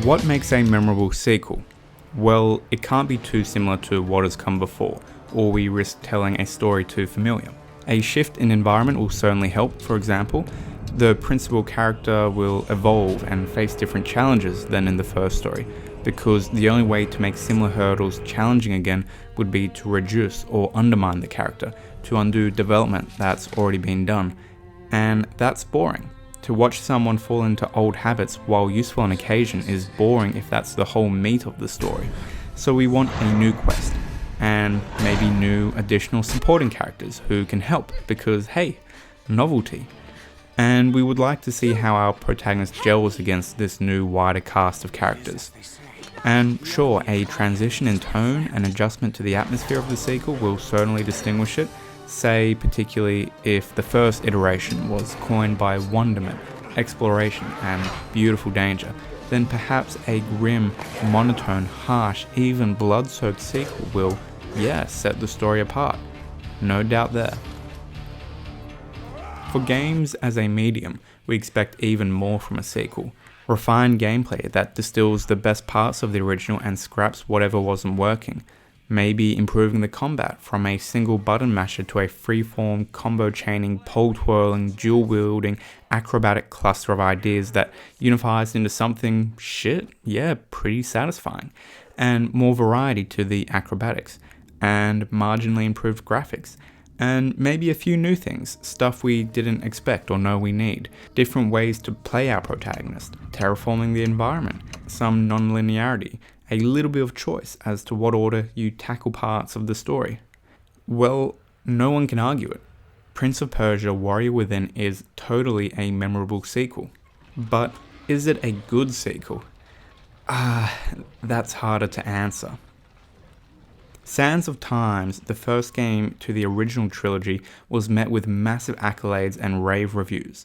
What makes a memorable sequel? Well, it can't be too similar to what has come before, or we risk telling a story too familiar. A shift in environment will certainly help. For example, the principal character will evolve and face different challenges than in the first story, because the only way to make similar hurdles challenging again would be to reduce or undermine the character, to undo development that's already been done. And that's boring. To watch someone fall into old habits while useful on occasion is boring if that's the whole meat of the story. So we want a new quest, and maybe new additional supporting characters who can help, because hey, novelty. And we would like to see how our protagonist gels against this new wider cast of characters. And sure, a transition in tone and adjustment to the atmosphere of the sequel will certainly distinguish it. Say particularly if the first iteration was coined by wonderment, exploration and beautiful danger, then perhaps a grim, monotone, harsh, even blood-soaked sequel will, set the story apart. No doubt there. For games as a medium, we expect even more from a sequel. Refined gameplay that distills the best parts of the original and scraps whatever wasn't working. Maybe improving the combat from a single button masher to a freeform, combo chaining, pole twirling, dual wielding, acrobatic cluster of ideas that unifies into something pretty satisfying. And more variety to the acrobatics, and marginally improved graphics. And maybe a few new things, stuff we didn't expect or know we need, different ways to play our protagonist, terraforming the environment, some non-linearity, a little bit of choice as to what order you tackle parts of the story. Well, no one can argue it. Prince of Persia: Warrior Within is totally a memorable sequel. But is it a good sequel? That's harder to answer. Sands of Times, the first game to the original trilogy, was met with massive accolades and rave reviews.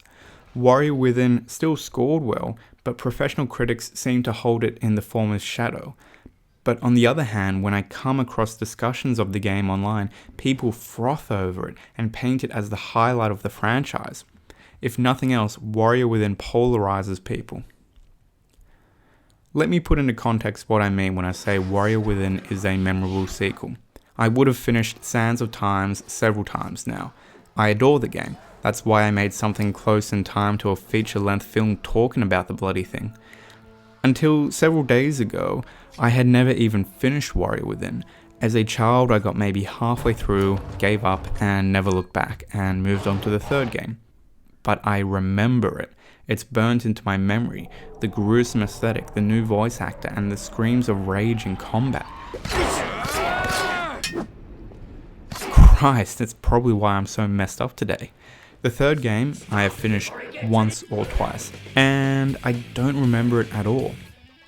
Warrior Within still scored well, but professional critics seem to hold it in the former's shadow. But on the other hand, when I come across discussions of the game online, people froth over it and paint it as the highlight of the franchise. If nothing else, Warrior Within polarizes people. Let me put into context what I mean when I say Warrior Within is a memorable sequel. I would have finished Sands of Times several times now. I adore the game. That's why I made something close in time to a feature-length film talking about the bloody thing. Until several days ago, I had never even finished Warrior Within. As a child, I got maybe halfway through, gave up, and never looked back, and moved on to the third game. But I remember it. It's burnt into my memory. The gruesome aesthetic, the new voice actor, and the screams of rage in combat. Christ, that's probably why I'm so messed up today. The third game I have finished once or twice, and I don't remember it at all.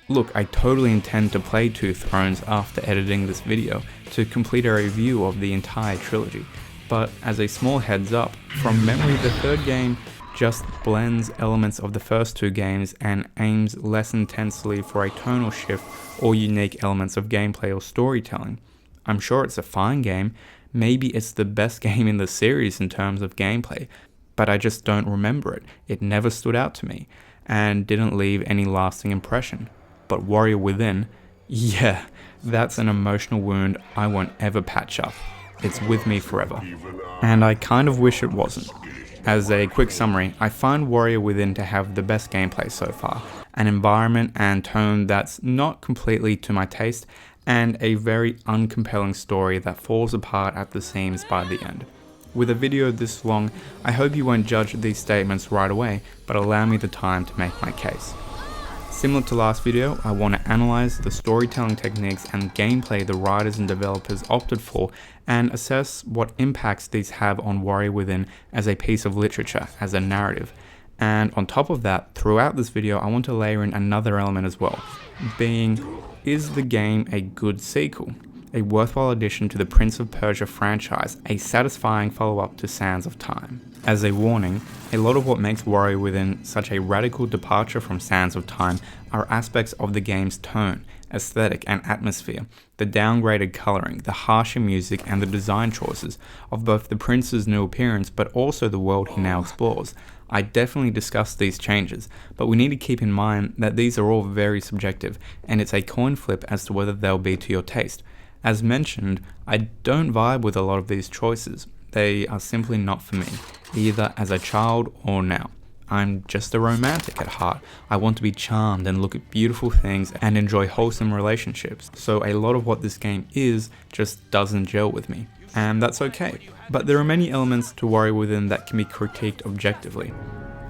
Look, I totally intend to play Two Thrones after editing this video to complete a review of the entire trilogy, but as a small heads up, from memory the third game just blends elements of the first two games and aims less intensely for a tonal shift or unique elements of gameplay or storytelling. I'm sure it's a fine game, maybe it's the best game in the series in terms of gameplay, but I just don't remember it. It never stood out to me, and didn't leave any lasting impression. But Warrior Within, that's an emotional wound I won't ever patch up. It's with me forever. And I kind of wish it wasn't. As a quick summary, I find Warrior Within to have the best gameplay so far, an environment and tone that's not completely to my taste, and a very uncompelling story that falls apart at the seams by the end. With a video this long, I hope you won't judge these statements right away, but allow me the time to make my case. Similar to last video, I want to analyze the storytelling techniques and gameplay the writers and developers opted for, and assess what impacts these have on Warrior Within as a piece of literature, as a narrative. And on top of that, throughout this video, I want to layer in another element as well, being, is the game a good sequel? A worthwhile addition to the Prince of Persia franchise, a satisfying follow-up to Sands of Time. As a warning, a lot of what makes Warrior Within such a radical departure from Sands of Time are aspects of the game's tone, aesthetic and atmosphere, the downgraded colouring, the harsher music and the design choices of both the prince's new appearance but also the world he now explores. I definitely discussed these changes, but we need to keep in mind that these are all very subjective, and it's a coin flip as to whether they'll be to your taste. As mentioned, I don't vibe with a lot of these choices. They are simply not for me, either as a child or now. I'm just a romantic at heart. I want to be charmed and look at beautiful things and enjoy wholesome relationships. So a lot of what this game is just doesn't gel with me. And that's okay. But there are many elements to worry within that can be critiqued objectively.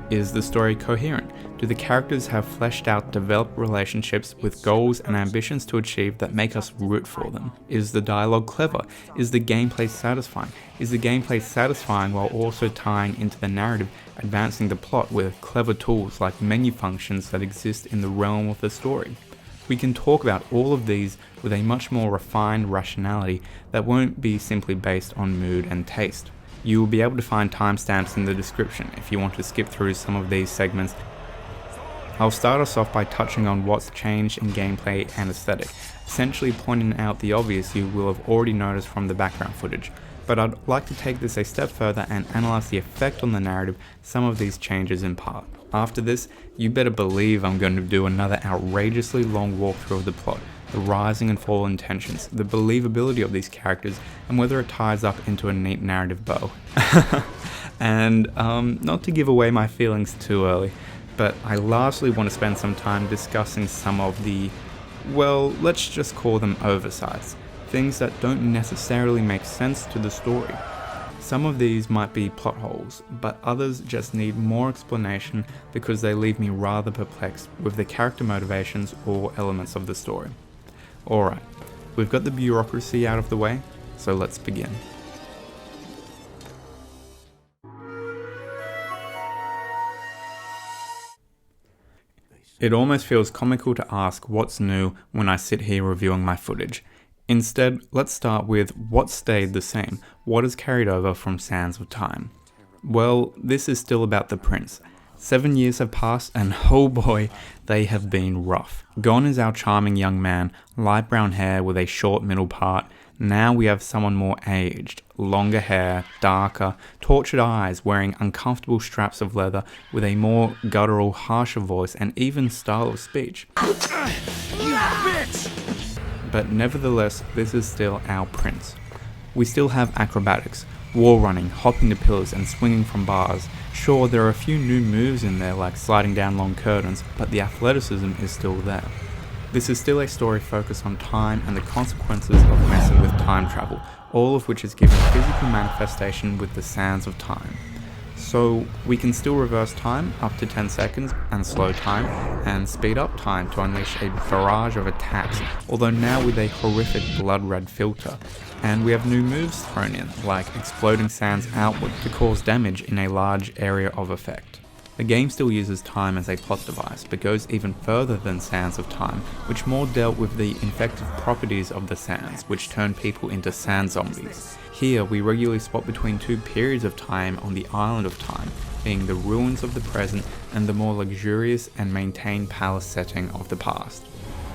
Is the story coherent? Do the characters have fleshed out, developed relationships with goals and ambitions to achieve that make us root for them? Is the dialogue clever? Is the gameplay satisfying? Is the gameplay satisfying while also tying into the narrative, advancing the plot with clever tools like menu functions that exist in the realm of the story? We can talk about all of these with a much more refined rationality that won't be simply based on mood and taste. You will be able to find timestamps in the description if you want to skip through some of these segments. I'll start us off by touching on what's changed in gameplay and aesthetic, essentially pointing out the obvious you will have already noticed from the background footage. But I'd like to take this a step further and analyse the effect on the narrative some of these changes impart. After this, you better believe I'm going to do another outrageously long walkthrough of the plot, the rising and falling tensions, the believability of these characters, and whether it ties up into a neat narrative bow. And not to give away my feelings too early, but I lastly want to spend some time discussing some of the, well, let's just call them oversights, things that don't necessarily make sense to the story. Some of these might be plot holes, but others just need more explanation because they leave me rather perplexed with the character motivations or elements of the story. Alright, we've got the bureaucracy out of the way, so let's begin. It almost feels comical to ask what's new when I sit here reviewing my footage. Instead, let's start with what stayed the same, what is carried over from Sands of Time. Well, this is still about the prince. 7 years have passed and oh boy, they have been rough. Gone is our charming young man, light brown hair with a short middle part. Now we have someone more aged, longer hair, darker, tortured eyes, wearing uncomfortable straps of leather with a more guttural, harsher voice and even style of speech. You bitch! But nevertheless, this is still our prince. We still have acrobatics, wall running, hopping to pillars and swinging from bars. Sure, there are a few new moves in there like sliding down long curtains, but the athleticism is still there. This is still a story focused on time and the consequences of messing with time travel, all of which is given physical manifestation with the Sands of Time. So we can still reverse time up to 10 seconds and slow time and speed up time to unleash a barrage of attacks, although now with a horrific blood red filter. And we have new moves thrown in, like exploding sands outward to cause damage in a large area of effect. The game still uses time as a plot device, but goes even further than Sands of Time, which more dealt with the infective properties of the sands, which turn people into sand zombies. Here, we regularly swap between two periods of time on the island of time, being the ruins of the present and the more luxurious and maintained palace setting of the past.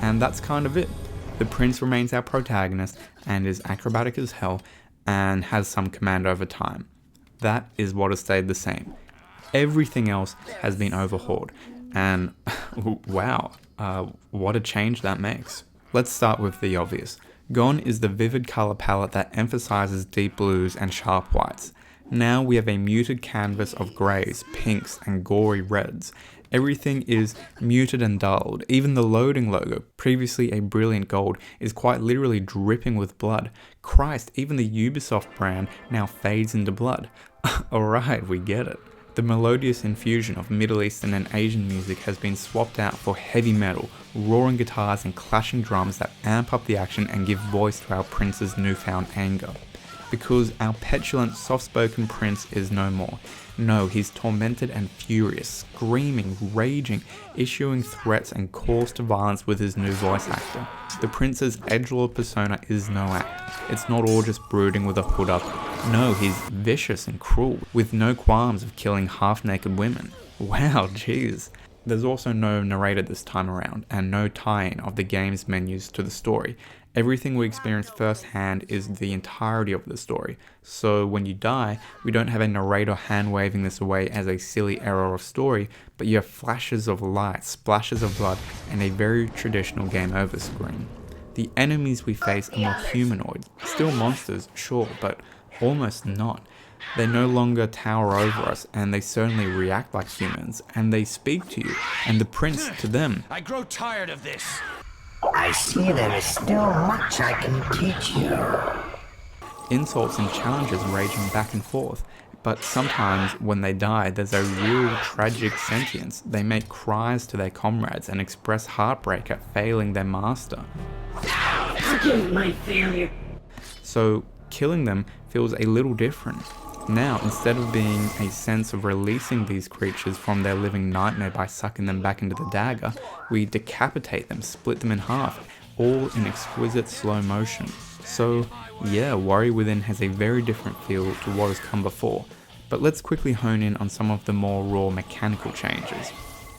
And that's kind of it. The prince remains our protagonist and is acrobatic as hell and has some command over time. That is what has stayed the same. Everything else has been overhauled, and wow, what a change that makes. Let's start with the obvious. Gone is the vivid color palette that emphasizes deep blues and sharp whites. Now we have a muted canvas of greys, pinks, and gory reds. Everything is muted and dulled. Even the loading logo, previously a brilliant gold, is quite literally dripping with blood. Christ, even the Ubisoft brand now fades into blood. Alright, we get it. The melodious infusion of Middle Eastern and Asian music has been swapped out for heavy metal, roaring guitars and clashing drums that amp up the action and give voice to our prince's newfound anger. Because our petulant, soft-spoken prince is no more. No, he's tormented and furious, screaming, raging, issuing threats and calls to violence with his new voice actor. The prince's edgelord persona is no act. It's not all just brooding with a hood up. No, he's vicious and cruel, with no qualms of killing half-naked women. Wow, jeez. There's also no narrator this time around, and no tie-in of the game's menus to the story. Everything we experience firsthand is the entirety of the story, so when you die, we don't have a narrator hand-waving this away as a silly error of story, but you have flashes of light, splashes of blood, and a very traditional game over screen. The enemies we face are more humanoid, still monsters, sure, but almost not. They no longer tower over us, and they certainly react like humans, and they speak to you, and the prince to them. I grow tired of this. I see there is still much I can teach you. Insults and challenges raging back and forth, but sometimes when they die, there's a real tragic sentience. They make cries to their comrades and express heartbreak at failing their master. Forgive my failure. So killing them feels a little different. Now, instead of being a sense of releasing these creatures from their living nightmare by sucking them back into the dagger, we decapitate them, split them in half, all in exquisite slow motion. So yeah, Warrior Within has a very different feel to what has come before, but let's quickly hone in on some of the more raw mechanical changes.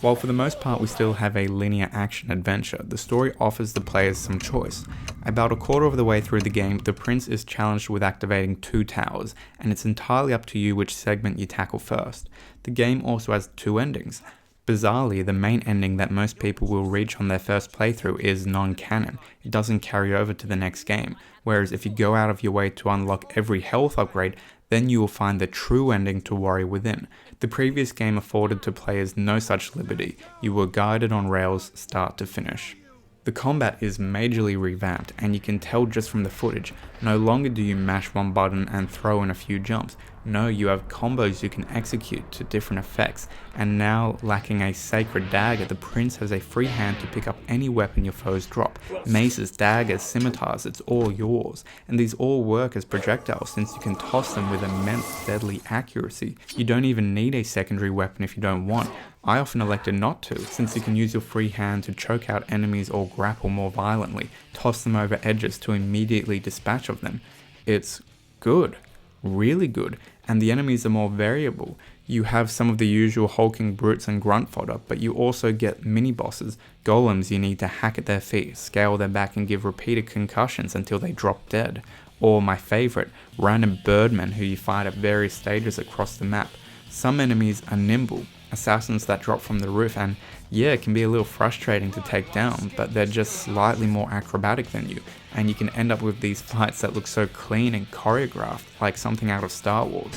While for the most part we still have a linear action adventure, the story offers the players some choice. About a quarter of the way through the game, the prince is challenged with activating 2 towers, and it's entirely up to you which segment you tackle first. The game also has 2 endings. Bizarrely, the main ending that most people will reach on their first playthrough is non-canon. It doesn't carry over to the next game, whereas if you go out of your way to unlock every health upgrade, then you will find the true ending to Warrior Within. The previous game afforded to players no such liberty. You were guided on rails start to finish. The combat is majorly revamped, and you can tell just from the footage. No longer do you mash one button and throw in a few jumps. No, you have combos you can execute to different effects, and now lacking a sacred dagger, the prince has a free hand to pick up any weapon your foes drop. Maces, daggers, scimitars, it's all yours, and these all work as projectiles since you can toss them with immense deadly accuracy. You don't even need a secondary weapon if you don't want. I often elected not to, since you can use your free hand to choke out enemies or grapple more violently, toss them over edges to immediately dispatch of them. It's good, really good, and the enemies are more variable. You have some of the usual hulking brutes and grunt fodder, but you also get mini-bosses, golems you need to hack at their feet, scale their back and give repeated concussions until they drop dead. Or my favourite, random birdmen who you fight at various stages across the map. Some enemies are nimble, assassins that drop from the roof, and yeah, it can be a little frustrating to take down, but they're just slightly more acrobatic than you, and you can end up with these fights that look so clean and choreographed, like something out of Star Wars.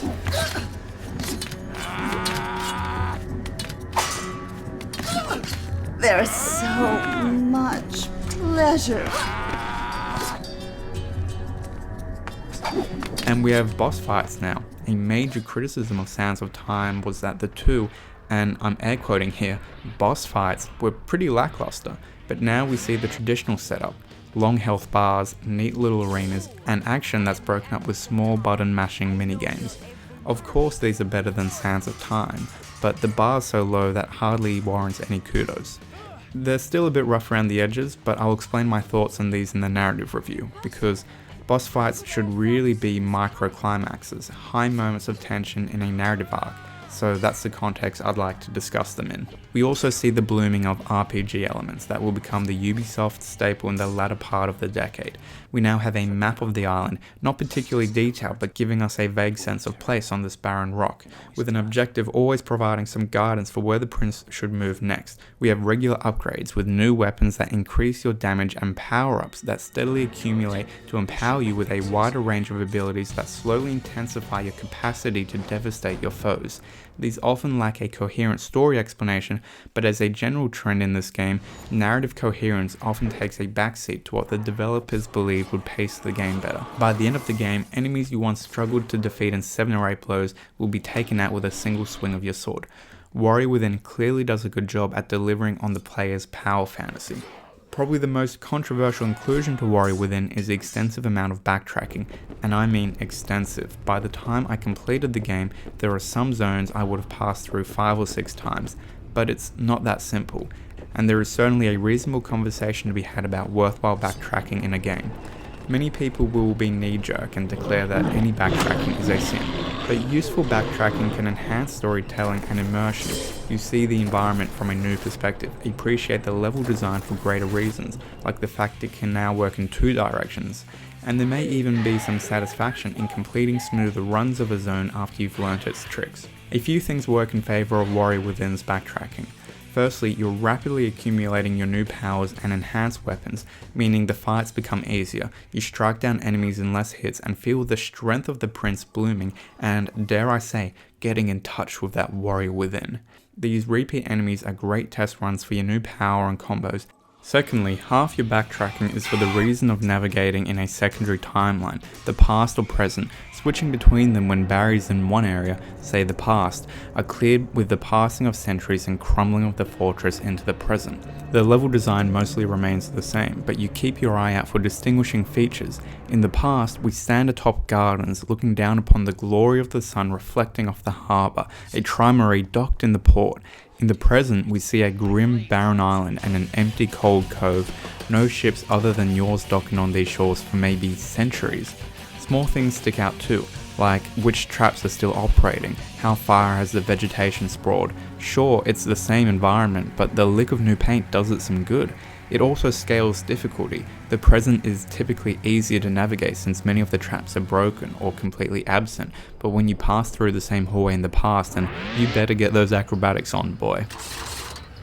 There's so much pleasure. And we have boss fights now. A major criticism of Sands of Time was that the 2, and I'm air quoting here, boss fights were pretty lackluster, but now we see the traditional setup. Long health bars, neat little arenas, and action that's broken up with small button mashing minigames. Of course these are better than Sands of Time, but the bar's so low that hardly warrants any kudos. They're still a bit rough around the edges, but I'll explain my thoughts on these in the narrative review, because boss fights should really be micro climaxes, high moments of tension in a narrative arc, so that's the context I'd like to discuss them in. We also see the blooming of RPG elements that will become the Ubisoft staple in the latter part of the decade. We now have a map of the island, not particularly detailed but giving us a vague sense of place on this barren rock, with an objective always providing some guidance for where the prince should move next. We have regular upgrades with new weapons that increase your damage and power-ups that steadily accumulate to empower you with a wider range of abilities that slowly intensify your capacity to devastate your foes. These often lack a coherent story explanation, but as a general trend in this game, narrative coherence often takes a backseat to what the developers believe would pace the game better. By the end of the game, enemies you once struggled to defeat in 7 or 8 blows will be taken out with a single swing of your sword. Warrior Within clearly does a good job at delivering on the player's power fantasy. Probably the most controversial inclusion to Warrior Within is the extensive amount of backtracking, and I mean extensive. By the time I completed the game, there are some zones I would have passed through 5 or 6 times, but it's not that simple, and there is certainly a reasonable conversation to be had about worthwhile backtracking in a game. Many people will be knee-jerk and declare that any backtracking is a sin. but useful backtracking can enhance storytelling and immersion. You see the environment from a new perspective, appreciate the level design for greater reasons, like the fact it can now work in 2 directions, and there may even be some satisfaction in completing smoother runs of a zone after you've learnt its tricks. A few things work in favour of Warrior Within's backtracking. Firstly, you're rapidly accumulating your new powers and enhanced weapons, meaning the fights become easier, you strike down enemies in less hits and feel the strength of the prince blooming and, dare I say, getting in touch with that warrior within. These repeat enemies are great test runs for your new power and combos. Secondly, half your backtracking is for the reason of navigating in a secondary timeline, the past or present, switching between them when barriers in one area, say the past, are cleared with the passing of centuries and crumbling of the fortress into the present. The level design mostly remains the same, but you keep your eye out for distinguishing features. In the past, we stand atop gardens looking down upon the glory of the sun reflecting off the harbour, a trimarie docked in the port. In the present, we see a grim, barren island and an empty, cold cove, no ships other than yours docking on these shores for maybe centuries. Small things stick out too, like which traps are still operating, how far has the vegetation sprawled. Sure, it's the same environment, but the lick of new paint does it some good. It also scales difficulty. The present is typically easier to navigate since many of the traps are broken or completely absent, but when you pass through the same hallway in the past, then you better get those acrobatics on, boy.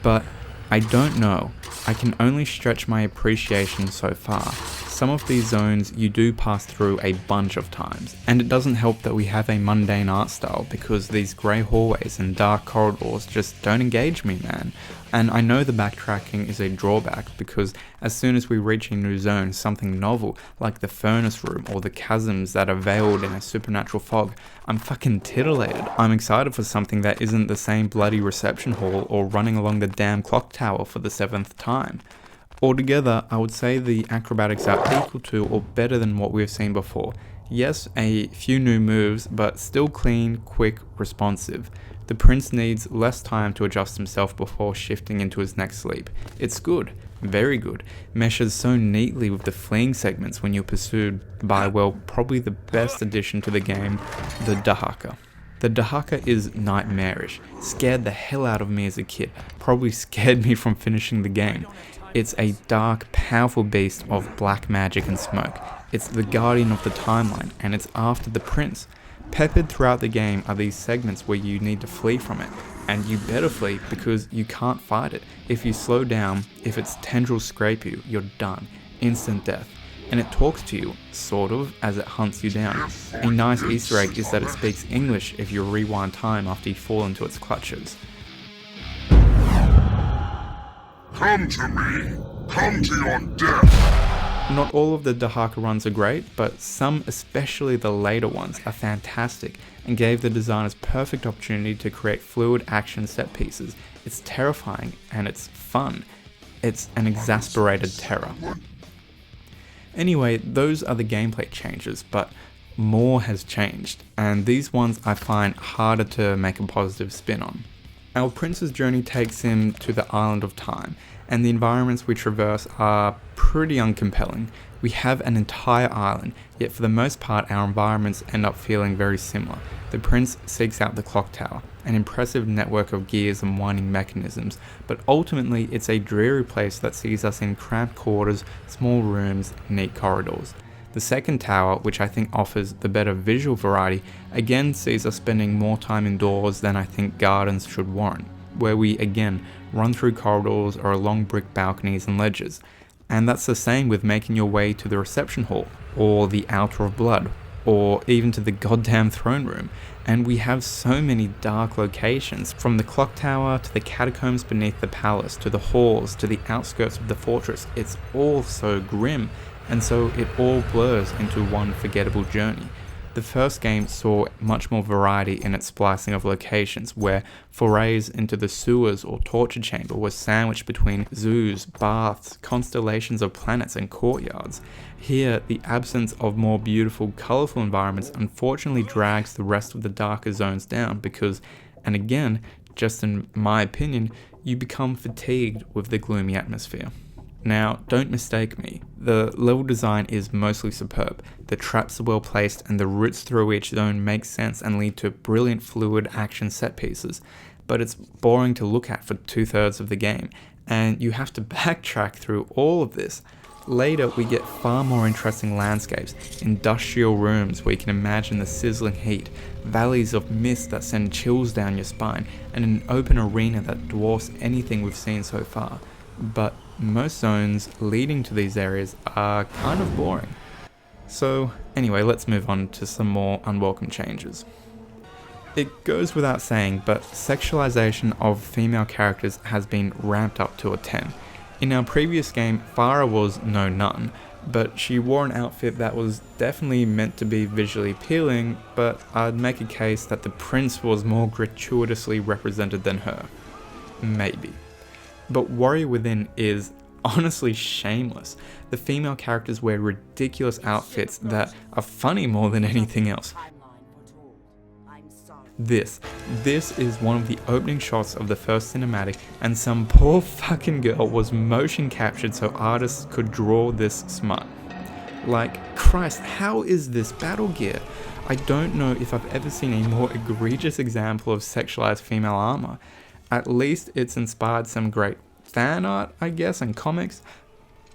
But I don't know. I can only stretch my appreciation so far. Some of these zones you do pass through a bunch of times, and it doesn't help that we have a mundane art style because these grey hallways and dark corridors just don't engage me, man. And I know the backtracking is a drawback because as soon as we reach a new zone, something novel like the furnace room or the chasms that are veiled in a supernatural fog, I'm fucking titillated. I'm excited for something that isn't the same bloody reception hall or running along the damn clock tower for the 7th time. Altogether, I would say the acrobatics are equal to or better than what we've seen before. Yes, a few new moves, but still clean, quick, responsive. The prince needs less time to adjust himself before shifting into his next leap. It's good, very good, meshes so neatly with the fleeing segments when you're pursued by, well, probably the best addition to the game, the Dhaka. The Dhaka is nightmarish, scared the hell out of me as a kid, probably scared me from finishing the game. It's a dark, powerful beast of black magic and smoke. It's the guardian of the timeline, and it's after the prince. Peppered throughout the game are these segments where you need to flee from it, and you better flee because you can't fight it. If you slow down, if its tendrils scrape you, you're done. Instant death. And it talks to you, sort of, as it hunts you down. A nice Easter egg is that it speaks English if you rewind time after you fall into its clutches. Come to me! Come to your death! Not all of the Dhaka runs are great, but some, especially the later ones, are fantastic and gave the designers perfect opportunity to create fluid action set pieces. It's terrifying and it's fun. It's an exasperated terror. Anyway, those are the gameplay changes, but more has changed, and these ones I find harder to make a positive spin on. Our prince's journey takes him to the Island of Time, and the environments we traverse are pretty uncompelling. We have an entire island, yet for the most part our environments end up feeling very similar. The prince seeks out the clock tower, an impressive network of gears and winding mechanisms, but ultimately it's a dreary place that sees us in cramped quarters, small rooms, neat corridors. The second tower, which I think offers the better visual variety, again sees us spending more time indoors than I think gardens should warrant, where we again run through corridors or along brick balconies and ledges. And that's the same with making your way to the reception hall, or the Altar of Blood, or even to the goddamn throne room. And we have so many dark locations, from the clock tower to the catacombs beneath the palace, to the halls, to the outskirts of the fortress. It's all so grim, and so it all blurs into one forgettable journey. The first game saw much more variety in its splicing of locations, where forays into the sewers or torture chamber were sandwiched between zoos, baths, constellations of planets and courtyards. Here, the absence of more beautiful, colourful environments unfortunately drags the rest of the darker zones down because, and again, just in my opinion, you become fatigued with the gloomy atmosphere. Now, don't mistake me, the level design is mostly superb, the traps are well placed and the routes through each zone make sense and lead to brilliant fluid action set pieces, but it's boring to look at for 2/3 of the game, and you have to backtrack through all of this. Later, we get far more interesting landscapes, industrial rooms where you can imagine the sizzling heat, valleys of mist that send chills down your spine, and an open arena that dwarfs anything we've seen so far. But most zones leading to these areas are kind of boring. So anyway, let's move on to some more unwelcome changes. It goes without saying, but sexualization of female characters has been ramped up to a 10. In our previous game, Farah was no nun, but she wore an outfit that was definitely meant to be visually appealing, but I'd make a case that the prince was more gratuitously represented than her. Maybe. But Warrior Within is honestly shameless. The female characters wear ridiculous outfits that are funny more than anything else. This is one of the opening shots of the first cinematic, and some poor fucking girl was motion captured so artists could draw this smart. Like, Christ, how is this battle gear? I don't know if I've ever seen a more egregious example of sexualized female armor. At least it's inspired some great fan art, I guess, and comics.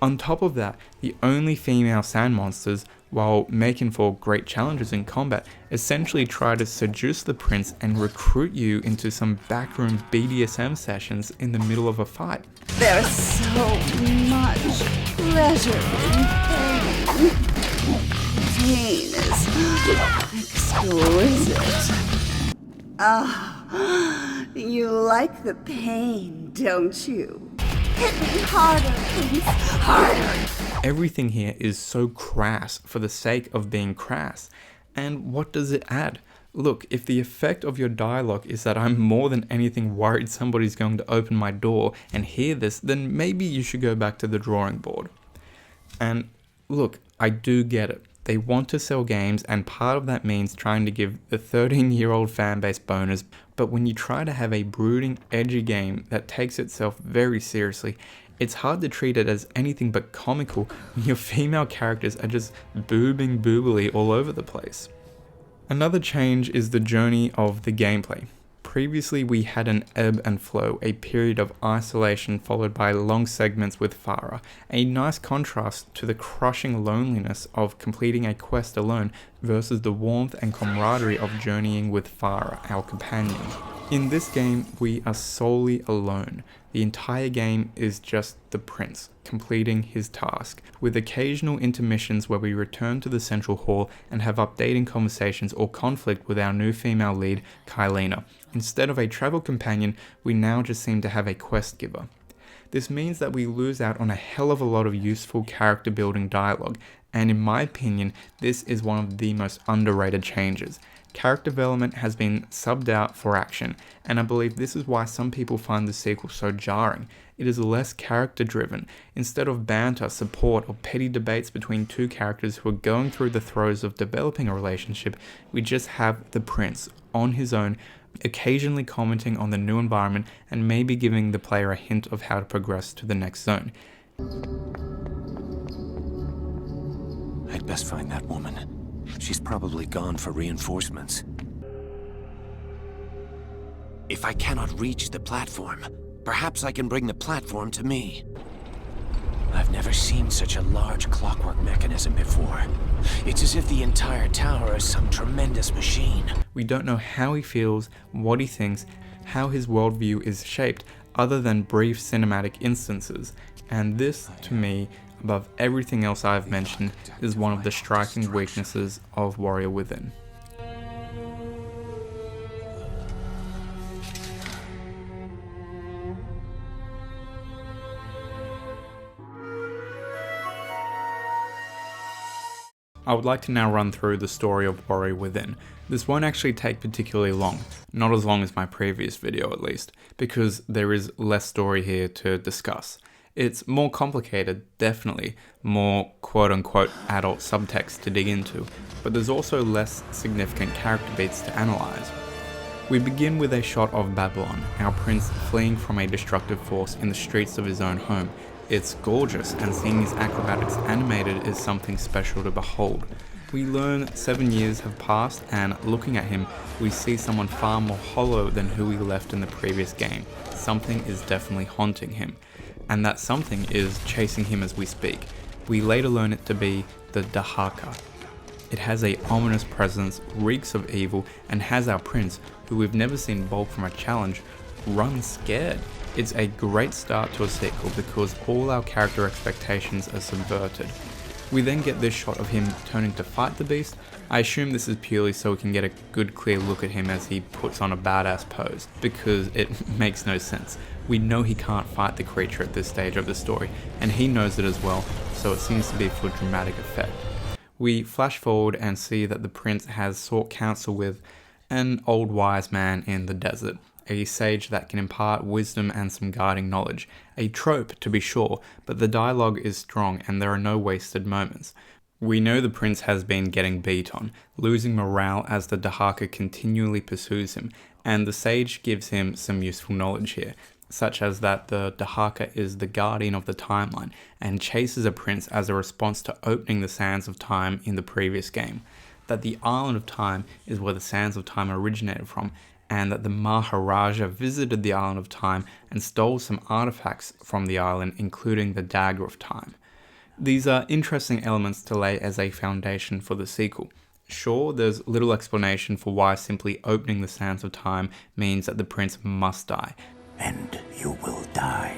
On top of that, the only female sand monsters, while making for great challenges in combat, essentially try to seduce the prince and recruit you into some backroom BDSM sessions in the middle of a fight. There's so much pleasure in pain. Pain is exquisite. Ah, you like the pain, don't you? Hit me harder, please. Harder. Everything here is so crass for the sake of being crass. And what does it add? Look, if the effect of your dialogue is that I'm more than anything worried somebody's going to open my door and hear this, then maybe you should go back to the drawing board. And look, I do get it. They want to sell games, and part of that means trying to give the 13-year-old fanbase boners, but when you try to have a brooding, edgy game that takes itself very seriously, it's hard to treat it as anything but comical when your female characters are just boobing boobily all over the place. Another change is the journey of the gameplay. Previously we had an ebb and flow, a period of isolation followed by long segments with Farah, a nice contrast to the crushing loneliness of completing a quest alone versus the warmth and camaraderie of journeying with Farah, our companion. In this game, we are solely alone. The entire game is just the prince, completing his task, with occasional intermissions where we return to the central hall and have updating conversations or conflict with our new female lead, Kaileena. Instead of a travel companion, we now just seem to have a quest giver. This means that we lose out on a hell of a lot of useful character building dialogue, and in my opinion, this is one of the most underrated changes. Character development has been subbed out for action, and I believe this is why some people find the sequel so jarring. It is less character driven. Instead of banter, support, or petty debates between two characters who are going through the throes of developing a relationship, we just have the prince, on his own, occasionally commenting on the new environment and maybe giving the player a hint of how to progress to the next zone. I'd best find that woman. She's probably gone for reinforcements. If I cannot reach the platform, perhaps I can bring the platform to me. I've never seen such a large clockwork mechanism before. It's as if the entire tower is some tremendous machine. We don't know how he feels, what he thinks, how his worldview is shaped, other than brief cinematic instances. And this, to me, above everything else I've mentioned, is one of the striking weaknesses of Warrior Within. I would like to now run through the story of Warrior Within. This won't actually take particularly long, not as long as my previous video at least, because there is less story here to discuss. It's more complicated, definitely, more quote-unquote adult subtext to dig into, but there's also less significant character beats to analyze. We begin with a shot of Babylon, our prince fleeing from a destructive force in the streets of his own home. It's gorgeous, and seeing his acrobatics animated is something special to behold. We learn 7 years have passed, and looking at him, we see someone far more hollow than who we left in the previous game. Something is definitely haunting him, and that something is chasing him as we speak. We later learn it to be the Dhaka. It has a ominous presence, reeks of evil, and has our prince, who we've never seen bolt from a challenge, run scared. It's a great start to a sequel because all our character expectations are subverted. We then get this shot of him turning to fight the beast. I assume this is purely so we can get a good clear look at him as he puts on a badass pose, because it makes no sense. We know he can't fight the creature at this stage of the story, and he knows it as well, so it seems to be for dramatic effect. We flash forward and see that the prince has sought counsel with an old wise man in the desert, a sage that can impart wisdom and some guiding knowledge. A trope, to be sure, but the dialogue is strong and there are no wasted moments. We know the prince has been getting beat on, losing morale as the Dhaka continually pursues him, and the sage gives him some useful knowledge here, such as that the Dhaka is the guardian of the timeline and chases a prince as a response to opening the Sands of Time in the previous game, that the Island of Time is where the Sands of Time originated from, and that the Maharaja visited the Island of Time and stole some artifacts from the island, including the Dagger of Time. These are interesting elements to lay as a foundation for the sequel. Sure, there's little explanation for why simply opening the Sands of Time means that the prince must die. And you will die.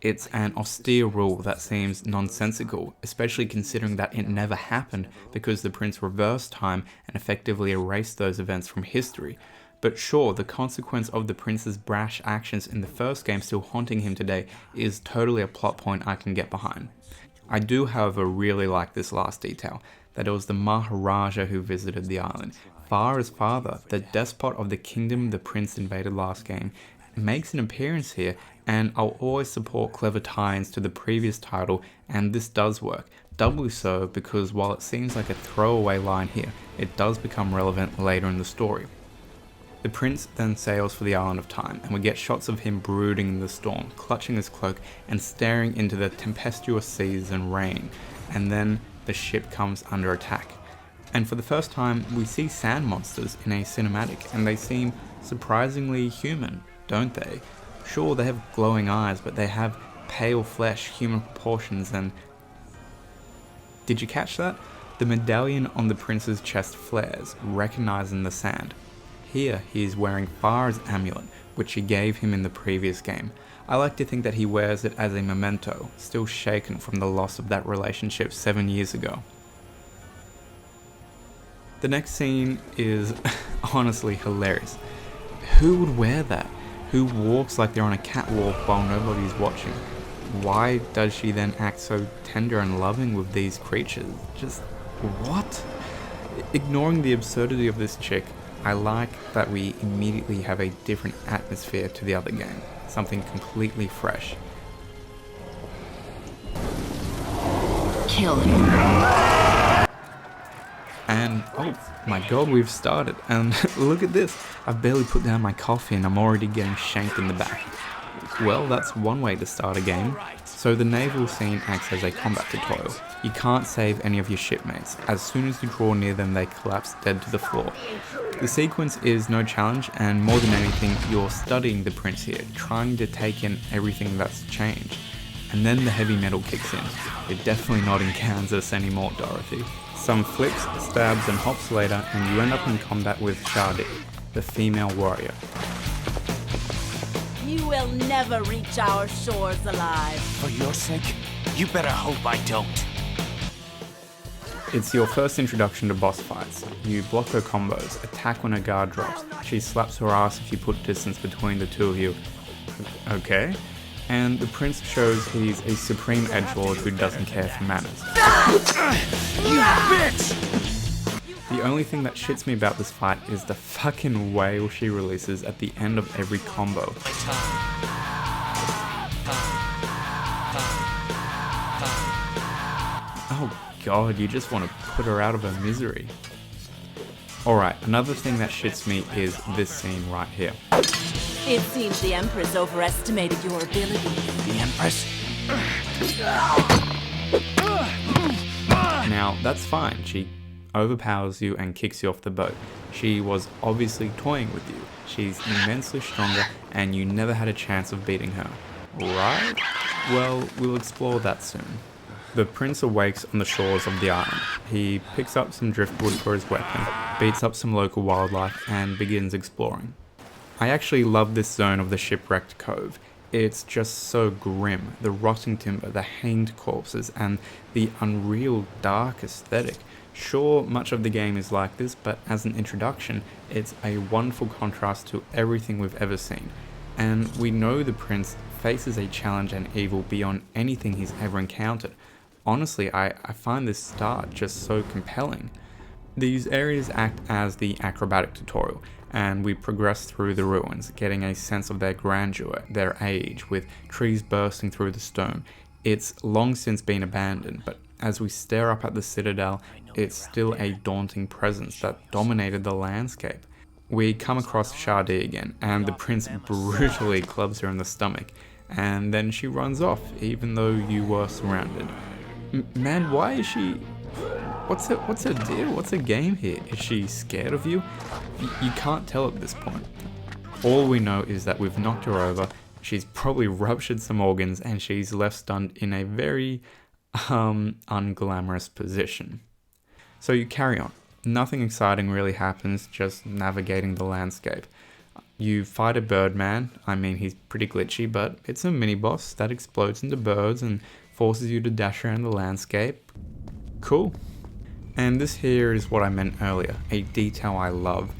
It's an austere rule that seems nonsensical, especially considering that it never happened because the prince reversed time and effectively erased those events from history. But sure, the consequence of the prince's brash actions in the first game still haunting him today is totally a plot point I can get behind. I do, however, really like this last detail, that it was the Maharaja who visited the island. Far father, the despot of the kingdom the prince invaded last game, makes an appearance here, and I'll always support clever tie-ins to the previous title, and this does work. Doubly so because while it seems like a throwaway line here, it does become relevant later in the story. The prince then sails for the Island of Time, and we get shots of him brooding in the storm, clutching his cloak and staring into the tempestuous seas and rain, and then the ship comes under attack. And for the first time, we see sand monsters in a cinematic, and they seem surprisingly human, don't they? Sure, they have glowing eyes, but they have pale flesh, human proportions, and... Did you catch that? The medallion on the prince's chest flares, recognizing the sand. Here, he is wearing Farah's amulet, which she gave him in the previous game. I like to think that he wears it as a memento, still shaken from the loss of that relationship 7 years ago. The next scene is honestly hilarious. Who would wear that? Who walks like they're on a catwalk while nobody's watching? Why does she then act so tender and loving with these creatures? Just what? Ignoring the absurdity of this chick, I like that we immediately have a different atmosphere to the other game, something completely fresh. Kill him. And oh my god, we've started, and look at this, I've barely put down my coffee and I'm already getting shanked in the back. Well, that's one way to start a game. So the naval scene acts as a combat tutorial. You can't save any of your shipmates. As soon as you draw near them, they collapse dead to the floor. The sequence is no challenge, and more than anything, you're studying the prince here, trying to take in everything that's changed. And then the heavy metal kicks in. You're definitely not in Kansas anymore, Dorothy. Some flicks, stabs, and hops later, and you end up in combat with Shahdee, the female warrior. You will never reach our shores alive. For your sake, you better hope I don't. It's your first introduction to boss fights. You block her combos, attack when her guard drops, she slaps her ass if you put distance between the two of you. Okay? And the prince shows he's a supreme edgelord who doesn't care for manners. You bitch! The only thing that shits me about this fight is the fucking wail she releases at the end of every combo. Oh god, you just want to put her out of her misery. Alright, another thing that shits me is this scene right here. It seems the Empress overestimated your ability. The Empress? Now, that's fine. She overpowers you and kicks you off the boat. She was obviously toying with you. She's immensely stronger, and you never had a chance of beating her. Right? Well, we'll explore that soon. The prince awakes on the shores of the island. He picks up some driftwood for his weapon, beats up some local wildlife, and begins exploring. I actually love this zone of the shipwrecked cove. It's just so grim. The rotting timber, the hanged corpses, and the unreal dark aesthetic. Sure, much of the game is like this, but as an introduction, it's a wonderful contrast to everything we've ever seen. And we know the prince faces a challenge and evil beyond anything he's ever encountered. Honestly, I find this start just so compelling. These areas act as the acrobatic tutorial, and we progress through the ruins, getting a sense of their grandeur, their age, with trees bursting through the stone. It's long since been abandoned, but as we stare up at the citadel, it's still a daunting presence that dominated the landscape. We come across Shahdee again, and the prince brutally clubs her in the stomach, and then she runs off, even though you were surrounded. Man, why is she... What's her deal? What's her game here? Is she scared of you? You can't tell at this point. All we know is that we've knocked her over, she's probably ruptured some organs, and she's left stunned in a very, unglamorous position. So you carry on. Nothing exciting really happens, just navigating the landscape. You fight a birdman. I mean, he's pretty glitchy, but it's a mini-boss that explodes into birds and forces you to dash around the landscape. Cool. And this here is what I meant earlier, a detail I love.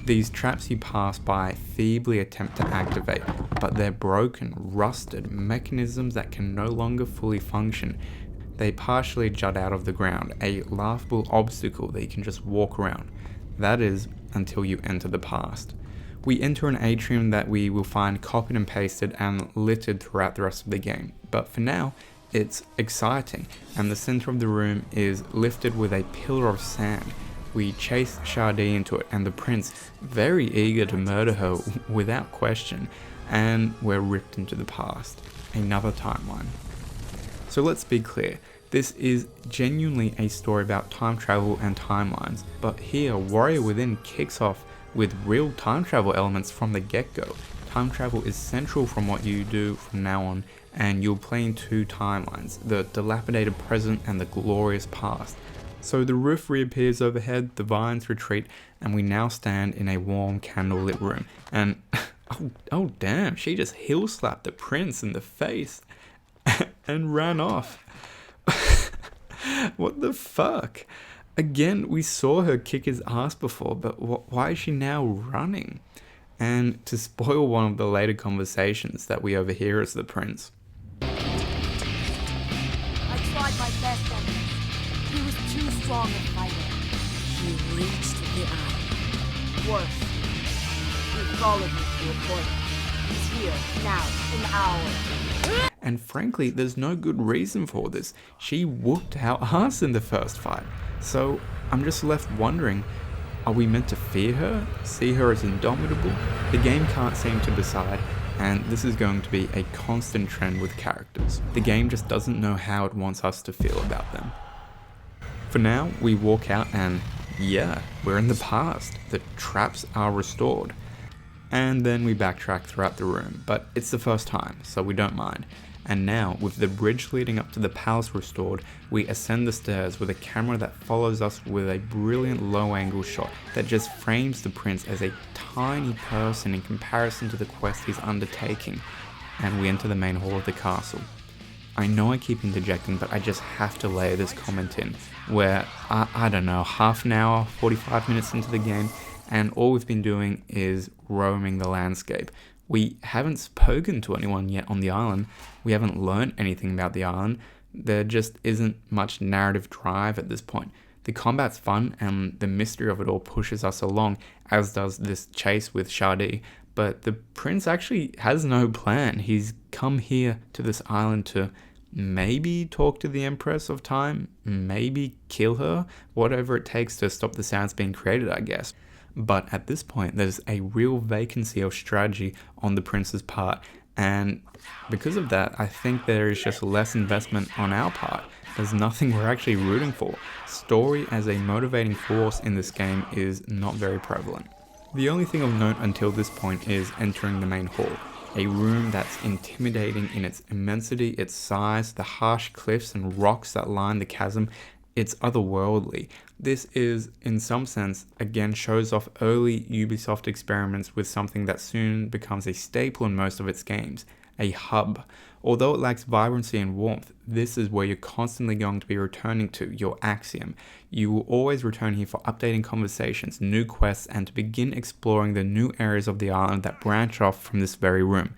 These traps you pass by feebly attempt to activate, but they're broken, rusted mechanisms that can no longer fully function. They partially jut out of the ground, a laughable obstacle that you can just walk around. That is, until you enter the past. We enter an atrium that we will find copied and pasted and littered throughout the rest of the game, but for now, it's exciting, and the center of the room is lifted with a pillar of sand. We chase Shahdee into it, and the prince, very eager to murder her without question, and we're ripped into the past. Another timeline. So let's be clear, this is genuinely a story about time travel and timelines, but here Warrior Within kicks off with real time travel elements from the get-go. Time travel is central from what you do from now on, and you'll play in two timelines, the dilapidated present and the glorious past. So the roof reappears overhead, the vines retreat, and we now stand in a warm candlelit room. And oh damn, she just heel slapped the prince in the face and ran off. What the fuck? Again, we saw her kick his ass before, but why is she now running? And to spoil one of the later conversations that we overhear as the prince. I tried my best on him. He was too strong a fighter. He reached the eye. Worse. He followed me to a point. He's here, now, in the hour. And frankly, there's no good reason for this. She whooped our ass in the first fight. So I'm just left wondering, are we meant to fear her? See her as indomitable? The game can't seem to decide, and this is going to be a constant trend with characters. The game just doesn't know how it wants us to feel about them. For now, we walk out and yeah, we're in the past. The traps are restored. And then we backtrack throughout the room, but it's the first time, so we don't mind. And now, with the bridge leading up to the palace restored, we ascend the stairs with a camera that follows us with a brilliant low-angle shot that just frames the prince as a tiny person in comparison to the quest he's undertaking. And we enter the main hall of the castle. I know I keep interjecting, but I just have to layer this comment in, where, I don't know, half an hour, 45 minutes into the game, and all we've been doing is roaming the landscape. We haven't spoken to anyone yet on the island. We haven't learned anything about the island. There just isn't much narrative drive at this point. The combat's fun and the mystery of it all pushes us along, as does this chase with Shahdee. But the prince actually has no plan. He's come here to this island to maybe talk to the Empress of Time, maybe kill her, whatever it takes to stop the sounds being created, I guess. But at this point, there's a real vacancy of strategy on the prince's part, And because of that, I think there is just less investment on our part. There's nothing we're actually rooting for. Story as a motivating force in this game is not very prevalent. The only thing of note until this point is entering the main hall. A room that's intimidating in its immensity, its size, the harsh cliffs and rocks that line the chasm. It's otherworldly. This is, in some sense, again shows off early Ubisoft experiments with something that soon becomes a staple in most of its games, a hub. Although it lacks vibrancy and warmth, this is where you're constantly going to be returning to, your axiom. You will always return here for updating conversations, new quests, and to begin exploring the new areas of the island that branch off from this very room.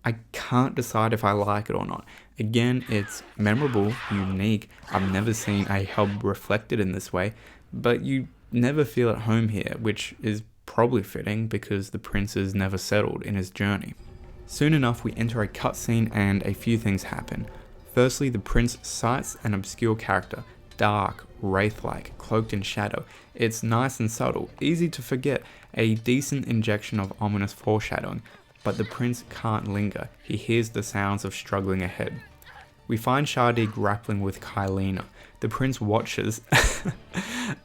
I can't decide if I like it or not. Again, it's memorable, unique. I've never seen a hub reflected in this way, but you never feel at home here, which is probably fitting because the prince is never settled in his journey. Soon enough, we enter a cutscene and a few things happen. Firstly, the prince sights an obscure character, dark, wraith-like, cloaked in shadow. It's nice and subtle, easy to forget, a decent injection of ominous foreshadowing. But the prince can't linger. He hears the sounds of struggling ahead. We find Shahdee grappling with Kaileena. The prince watches.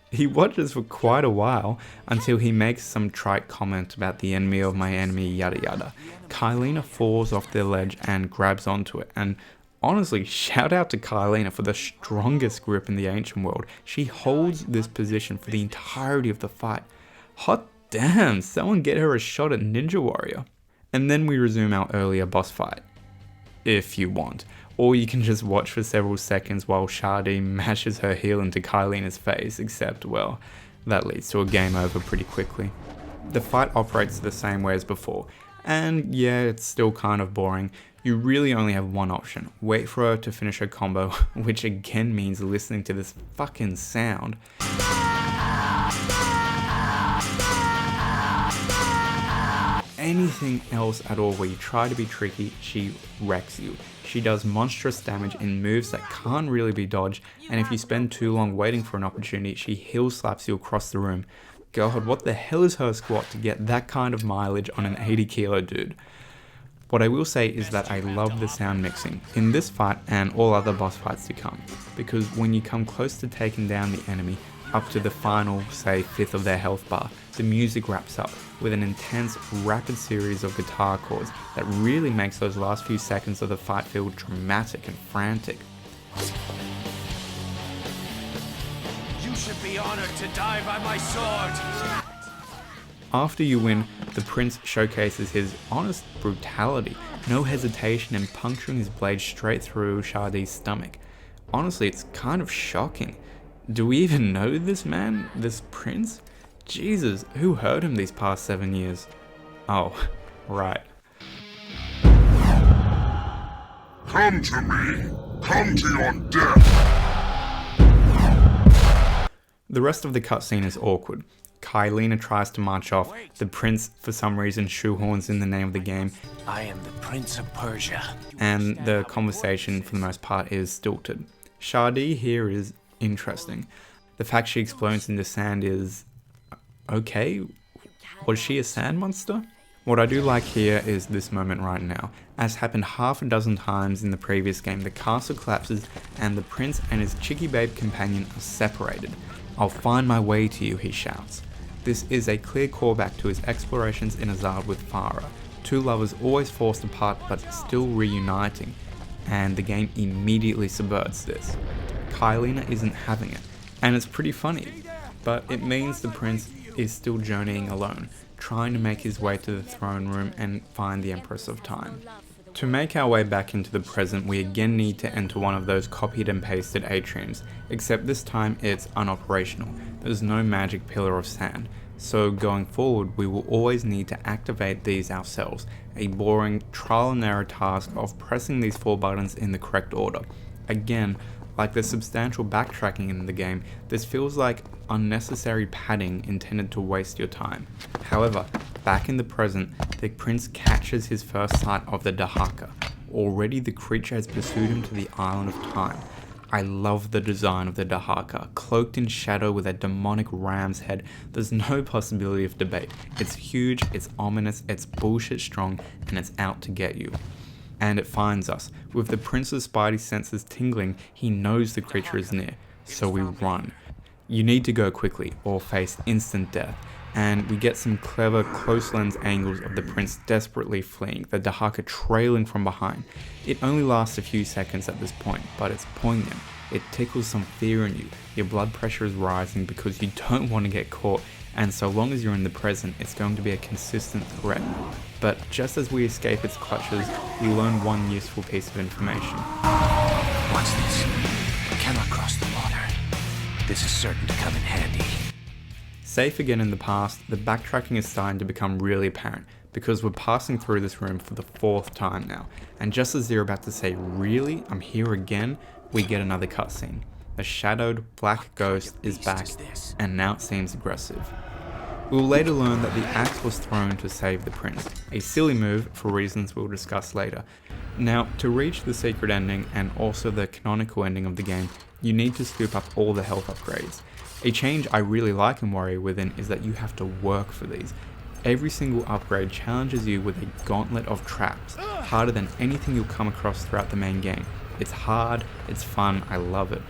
He watches for quite a while until he makes some trite comment about the enemy of my enemy, yada yada. Kaileena falls off the ledge and grabs onto it. And honestly, shout out to Kaileena for the strongest grip in the ancient world. She holds this position for the entirety of the fight. Hot damn, someone get her a shot at Ninja Warrior. And then we resume our earlier boss fight, if you want. Or you can just watch for several seconds while Shahdee mashes her heel into Kaileena's face, except, well, that leads to a game over pretty quickly. The fight operates the same way as before, and yeah, it's still kind of boring. You really only have one option, wait for her to finish her combo, which again means listening to this fucking sound. Anything else at all where you try to be tricky, she wrecks you. She does monstrous damage in moves that can't really be dodged, and if you spend too long waiting for an opportunity, she heel slaps you across the room. God, what the hell is her squat to get that kind of mileage on an 80 kilo dude? What I will say is that I love the sound mixing in this fight and all other boss fights to come, because when you come close to taking down the enemy, up to the final, say, fifth of their health bar, the music wraps up with an intense, rapid series of guitar chords that really makes those last few seconds of the fight feel dramatic and frantic. You should be honored to die by my sword! After you win, the prince showcases his honest brutality, no hesitation in puncturing his blade straight through Shahdee's stomach. Honestly, it's kind of shocking. Do we even know this man? This prince? Jesus, who heard him these past 7 years? Oh, right. Come to me! Come to your death! The rest of the cutscene is awkward. Kaileena tries to march off. The prince, for some reason, shoehorns in the name of the game. I am the Prince of Persia. And the conversation, for the most part, is stilted. Shahdee here is interesting. The fact she explodes into sand is... okay? Was she a sand monster? What I do like here is this moment right now. As happened half a dozen times in the previous game, the castle collapses and the prince and his chicky babe companion are separated. I'll find my way to you, he shouts. This is a clear callback to his explorations in Azad with Farah. Two lovers always forced apart but still reuniting, and the game immediately subverts this. Kaileena isn't having it, and it's pretty funny, but it means the prince is still journeying alone, trying to make his way to the throne room and find the Empress of Time. To make our way back into the present, we again need to enter one of those copied and pasted atriums, except this time it's unoperational. There's no magic pillar of sand, so going forward we will always need to activate these ourselves, a boring trial and error task of pressing these 4 buttons in the correct order. Again, like the substantial backtracking in the game, this feels like unnecessary padding intended to waste your time. However, back in the present, the prince catches his first sight of the Dhaka. Already the creature has pursued him to the Island of Time. I love the design of the Dhaka, cloaked in shadow with a demonic ram's head. There's no possibility of debate. It's huge, it's ominous, it's bullshit strong, and it's out to get you. And it finds us. With the prince's spidey senses tingling, he knows the creature is near, so we run. You need to go quickly or face instant death, and we get some clever close lens angles of the prince desperately fleeing, the Dhaka trailing from behind. It only lasts a few seconds at this point, but it's poignant. It tickles some fear in you. Your blood pressure is rising because you don't want to get caught, and so long as you're in the present, it's going to be a consistent threat. But just as we escape its clutches, we learn one useful piece of information. What's this? I cannot cross the water. This is certain to come in handy. Safe again in the past, the backtracking is starting to become really apparent because we're passing through this room for the 4th time now, and just as they're about to say, "Really? I'm here again?" we get another cutscene. The shadowed black ghost is back, and now it seems aggressive. We will later learn that the axe was thrown to save the prince, a silly move for reasons we'll discuss later. Now, to reach the secret ending and also the canonical ending of the game, you need to scoop up all the health upgrades. A change I really like in Warrior Within is that you have to work for these. Every single upgrade challenges you with a gauntlet of traps, harder than anything you'll come across throughout the main game. It's hard, it's fun, I love it.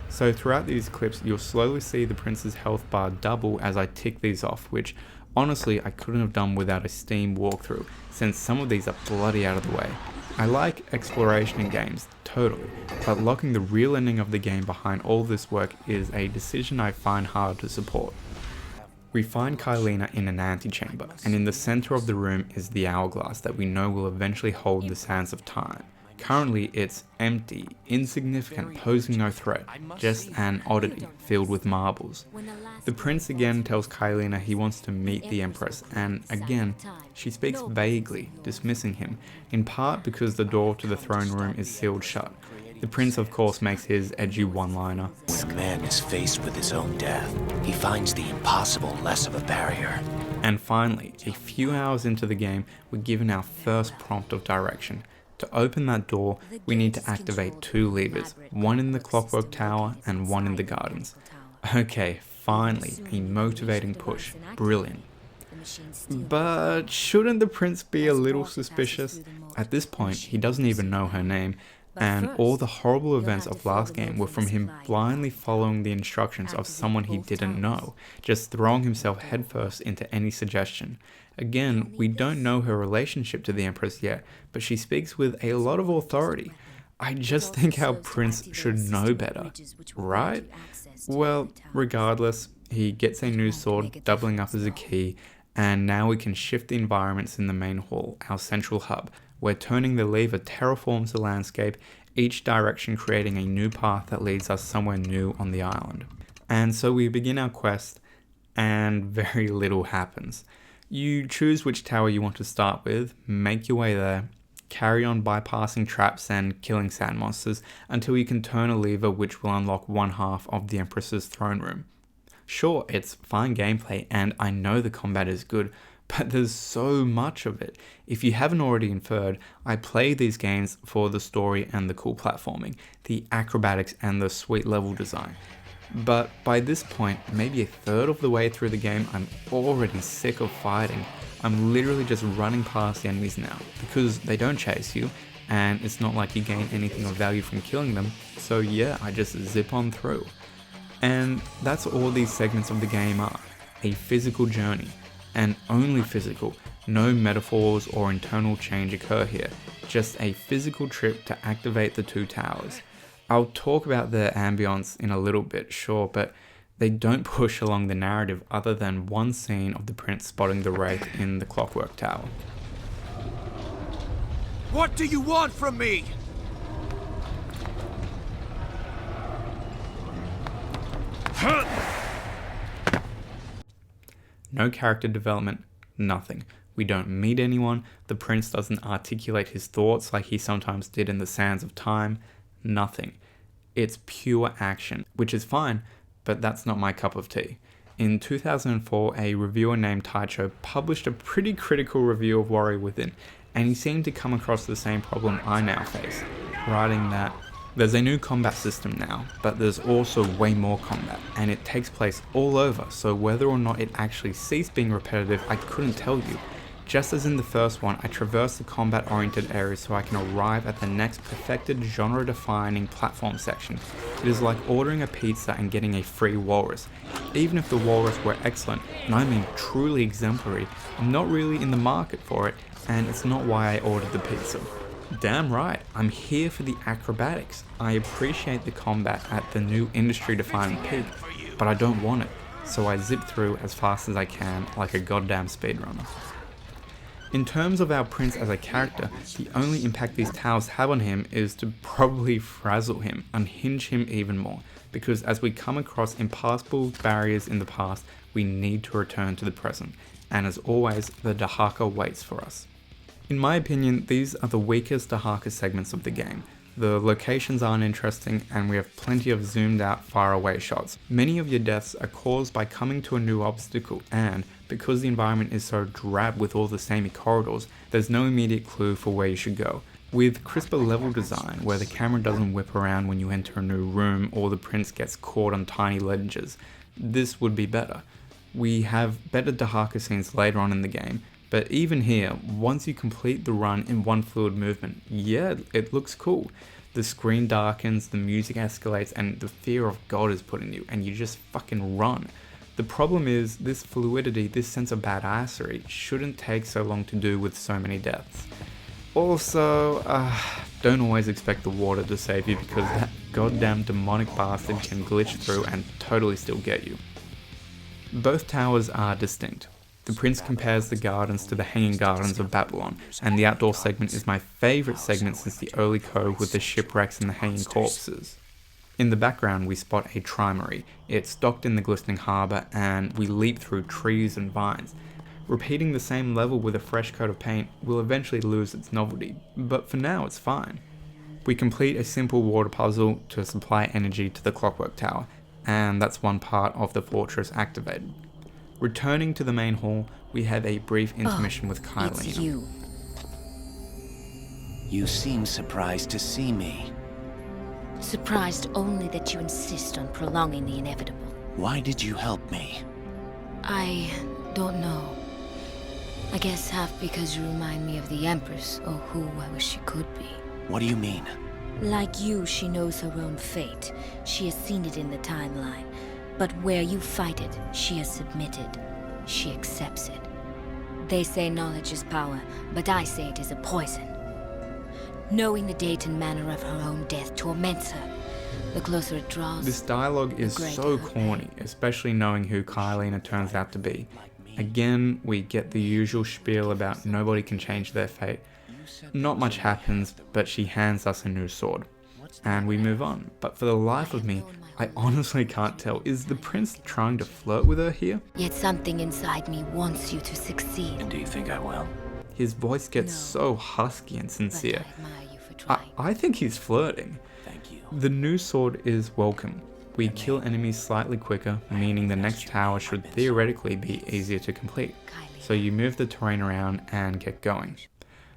So throughout these clips, you'll slowly see the prince's health bar double as I tick these off, which honestly I couldn't have done without a Steam walkthrough, since some of these are bloody out of the way. I like exploration in games, totally, but locking the real ending of the game behind all this work is a decision I find hard to support. We find Kaileena in an antechamber, and in the center of the room is the hourglass that we know will eventually hold the sands of time. Currently it's empty, insignificant, posing no threat, just an oddity filled with marbles. The prince again tells Kaileena he wants to meet the empress, and again, she speaks vaguely, dismissing him, in part because the door to the throne room is sealed shut. The prince of course makes his edgy one-liner. When a man is faced with his own death, he finds the impossible less of a barrier. And finally, a few hours into the game, we're given our first prompt of direction. To open that door, we need to activate 2 levers, one in the Clockwork Tower and one in the gardens. Okay, finally, a motivating push. Brilliant. But shouldn't the prince be a little suspicious? At this point, he doesn't even know her name, and all the horrible events of last game were from him blindly following the instructions of someone he didn't know, just throwing himself headfirst into any suggestion. Again, we don't know her relationship to the Empress yet, but she speaks with a lot of authority. I just think our prince should know better, right? Well, regardless, he gets a new sword, doubling up as a key, and now we can shift the environments in the main hall, our central hub, where turning the lever terraforms the landscape, each direction creating a new path that leads us somewhere new on the island. And so we begin our quest, and very little happens. You choose which tower you want to start with, make your way there, carry on bypassing traps and killing sand monsters until you can turn a lever which will unlock one half of the Empress's throne room. Sure, it's fine gameplay and I know the combat is good, but there's so much of it. If you haven't already inferred, I play these games for the story and the cool platforming, the acrobatics and the sweet level design. But by this point, maybe a third of the way through the game, I'm already sick of fighting. I'm literally just running past the enemies now, because they don't chase you, and it's not like you gain anything of value from killing them, so yeah, I just zip on through. And that's all these segments of the game are, a physical journey, and only physical. No metaphors or internal change occur here, just a physical trip to activate the 2 towers. I'll talk about the ambience in a little bit, sure, but they don't push along the narrative other than one scene of the prince spotting the Wraith in the Clockwork Tower. What do you want from me? No character development, nothing. We don't meet anyone, the prince doesn't articulate his thoughts like he sometimes did in the Sands of Time. Nothing. It's pure action, which is fine, but that's not my cup of tea. In 2004, a reviewer named Taicho published a pretty critical review of Warrior Within, and he seemed to come across the same problem I now face, writing that There's a new combat system now, but there's also way more combat, and it takes place all over, so whether or not it actually ceased being repetitive, I couldn't tell you. Just as in the first one, I traverse the combat-oriented areas so I can arrive at the next perfected genre-defining platform section. It is like ordering a pizza and getting a free walrus. Even if the walrus were excellent, and I mean truly exemplary, I'm not really in the market for it, and it's not why I ordered the pizza. Damn right, I'm here for the acrobatics. I appreciate the combat at the new industry-defining peak, but I don't want it, so I zip through as fast as I can like a goddamn speedrunner. In terms of our prince as a character, the only impact these towers have on him is to probably frazzle him, unhinge him even more, because as we come across impassable barriers in the past, we need to return to the present, and as always, the Dhaka waits for us. In my opinion, these are the weakest Dhaka segments of the game. The locations aren't interesting, and we have plenty of zoomed out far away shots. Many of your deaths are caused by coming to a new obstacle, and because the environment is so drab with all the samey corridors, there's no immediate clue for where you should go. With crisper level design, where the camera doesn't whip around when you enter a new room or the prince gets caught on tiny ledges, this would be better. We have better Dhaka scenes later on in the game, but even here, once you complete the run in one fluid movement, yeah, it looks cool. The screen darkens, the music escalates, and the fear of God is put in you, and you just fucking run. The problem is, this fluidity, this sense of badassery, shouldn't take so long to do with so many deaths. Also, don't always expect the water to save you, because that goddamn demonic bastard can glitch through and totally still get you. Both towers are distinct. The prince compares the gardens to the hanging gardens of Babylon, and the outdoor segment is my favourite segment since the early cove with the shipwrecks and the hanging corpses. In the background we spot a trimery. It's docked in the glistening harbour, and we leap through trees and vines. Repeating the same level with a fresh coat of paint will eventually lose its novelty, but for now it's fine. We complete a simple water puzzle to supply energy to the clockwork tower, and that's one part of the fortress activated. Returning to the main hall, we have a brief intermission with Kaileena. It's you. You seem surprised to see me. Surprised only that you insist on prolonging the inevitable. Why did you help me? I don't know. I guess half because you remind me of the Empress, or who I wish she could be. What do you mean? Like you, she knows her own fate. She has seen it in the timeline. But where you fight it, she has submitted. She accepts it. They say knowledge is power, but I say it is a poison. Knowing the date and manner of her own death torments her. The closer it draws... This dialogue is so corny, especially knowing who Kaileena turns out to be. Again, we get the usual spiel about nobody can change their fate. Not much happens, but she hands us a new sword. And we move on. But for the life of me, I honestly can't tell. Is the prince trying to flirt with her here? Yet something inside me wants you to succeed. And do you think I will? His voice gets so husky and sincere. But I admire you for trying. I think he's flirting. Thank you. The new sword is welcome. We kill enemies slightly quicker, meaning the next tower should theoretically be easier to complete. So you move the terrain around and get going.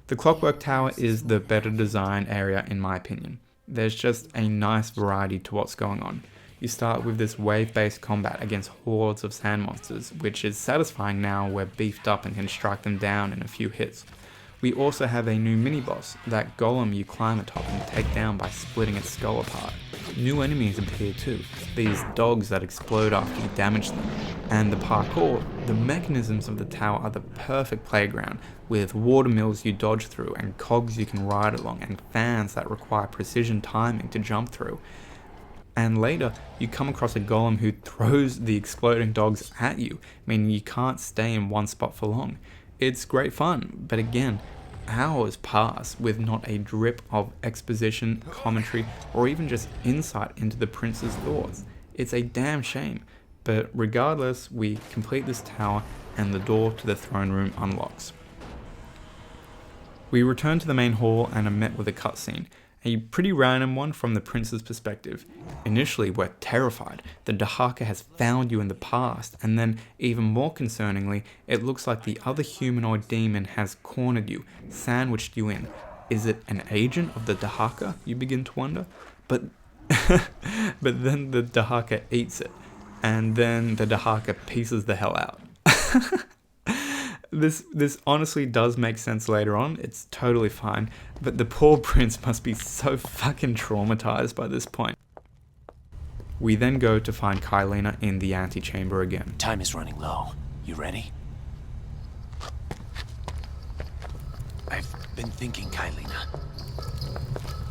The clockwork tower is the better designed area in my opinion. There's just a nice variety to what's going on. You start with this wave-based combat against hordes of sand monsters, which is satisfying now we're beefed up and can strike them down in a few hits. We also have a new mini-boss, that golem you climb atop and take down by splitting its skull apart. New enemies appear too, these dogs that explode after you damage them. And the parkour, the mechanisms of the tower are the perfect playground, with water mills you dodge through and cogs you can ride along and fans that require precision timing to jump through. And later, you come across a golem who throws the exploding dogs at you, meaning you can't stay in one spot for long. It's great fun, but again, hours pass with not a drip of exposition, commentary, or even just insight into the prince's thoughts. It's a damn shame, but regardless, we complete this tower and the door to the throne room unlocks. We return to the main hall and are met with a cutscene, a pretty random one from the prince's perspective. Initially, we're terrified. The Dhaka has found you in the past, and then, even more concerningly, it looks like the other humanoid demon has cornered you, sandwiched you in. Is it an agent of the Dhaka, you begin to wonder? But but then the Dhaka eats it, and then the Dhaka pieces the hell out. This honestly does make sense later on. It's totally fine, but the poor prince must be so fucking traumatized by this point. We then go to find Kaileena in the antechamber again. Time is running low. You ready? I've been thinking, Kaileena.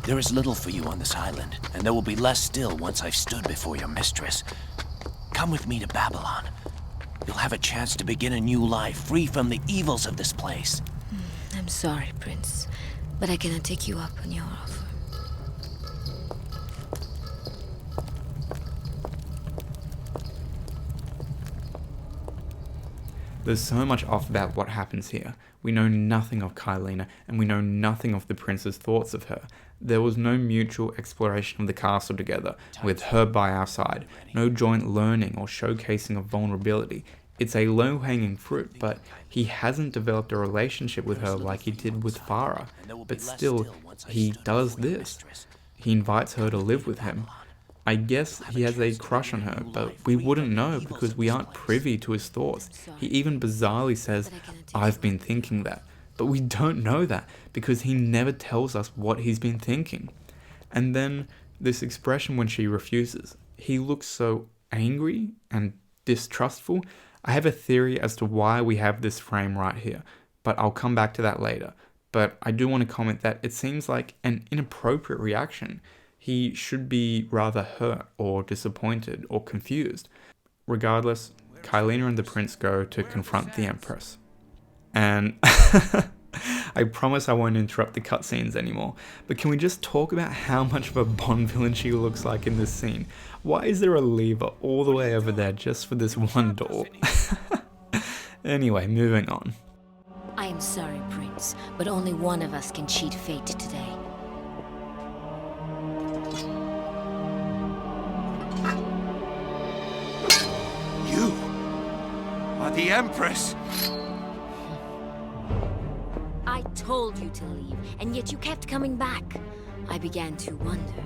There is little for you on this island, and there will be less still once I've stood before your mistress. Come with me to Babylon. You'll have a chance to begin a new life, free from the evils of this place. I'm sorry, Prince, but I cannot take you up on your offer. There's so much off about what happens here. We know nothing of Kaileena, and we know nothing of the prince's thoughts of her. There was no mutual exploration of the castle together, with her by our side. No joint learning or showcasing of vulnerability. It's a low-hanging fruit, but he hasn't developed a relationship with her like he did with Farah. But still, he does this. He invites her to live with him. I guess he has a crush on her, but we wouldn't know because we aren't privy to his thoughts. He even bizarrely says, "I've been thinking that." But we don't know that because he never tells us what he's been thinking. And then this expression when she refuses. He looks so angry and distrustful. I have a theory as to why we have this frame right here, but I'll come back to that later. But I do want to comment that it seems like an inappropriate reaction. He should be rather hurt or disappointed or confused. Regardless, Kaileena and the prince go to confront the Empress. And I promise I won't interrupt the cutscenes anymore, but can we just talk about how much of a Bond villain she looks like in this scene? Why is there a lever all the way over there just for this one door? Anyway, moving on. I am sorry, Prince, but only one of us can cheat fate today. You are the Empress! I told you to leave, and yet you kept coming back. I began to wonder.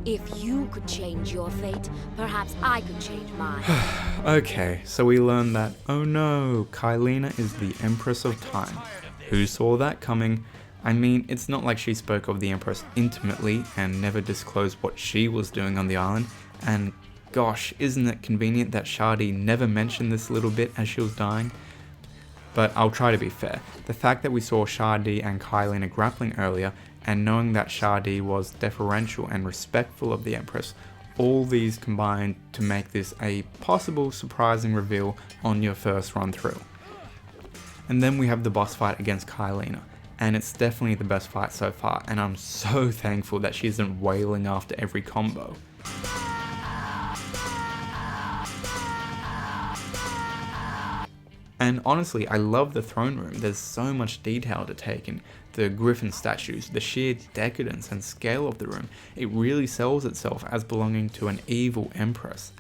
If you could change your fate, perhaps I could change mine. Okay, so we learn that, oh no, Kaileena is the Empress of Time. Who saw that coming? I mean, it's not like she spoke of the Empress intimately and never disclosed what she was doing on the island. And gosh, isn't it convenient that Shahdee never mentioned this little bit as she was dying? But I'll try to be fair. The fact that we saw Shahdee and Kaileena grappling earlier, and knowing that Shahdee was deferential and respectful of the Empress, all these combined to make this a possible surprising reveal on your first run through. And then we have the boss fight against Kaileena, and it's definitely the best fight so far, and I'm so thankful that she isn't wailing after every combo. And honestly, I love the throne room. There's so much detail to take in. The griffin statues, the sheer decadence and scale of the room. It really sells itself as belonging to an evil empress.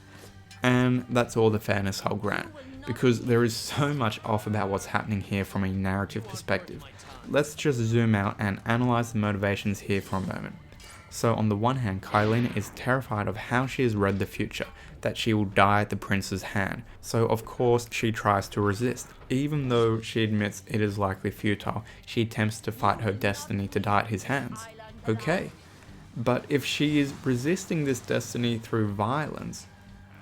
And that's all the fairness I'll grant, because there is so much off about what's happening here from a narrative perspective. Let's just zoom out and analyze the motivations here for a moment. So on the one hand, Kaileena is terrified of how she has read the future, that she will die at the prince's hand. So of course she tries to resist. Even though she admits it is likely futile, she attempts to fight her destiny to die at his hands. Okay, but if she is resisting this destiny through violence,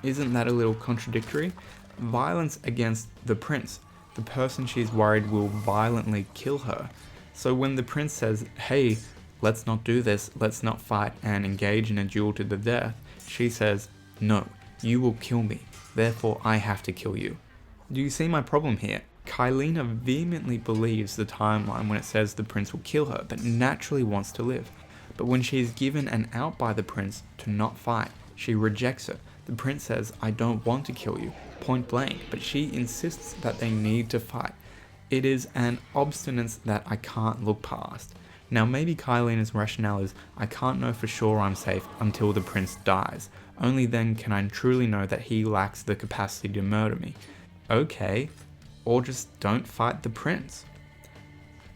isn't that a little contradictory? Violence against the prince, the person she's worried will violently kill her. So when the prince says, hey, let's not do this, let's not fight and engage in a duel to the death, she says, no, you will kill me, therefore I have to kill you. Do you see my problem here? Kaileena vehemently believes the timeline when it says the prince will kill her, but naturally wants to live. But when she is given an out by the prince to not fight, she rejects it. The prince says, I don't want to kill you, point blank, but she insists that they need to fight. It is an obstinance that I can't look past. Now maybe Kaileena's rationale is, I can't know for sure I'm safe until the prince dies. Only then can I truly know that he lacks the capacity to murder me. Okay, or just don't fight the prince.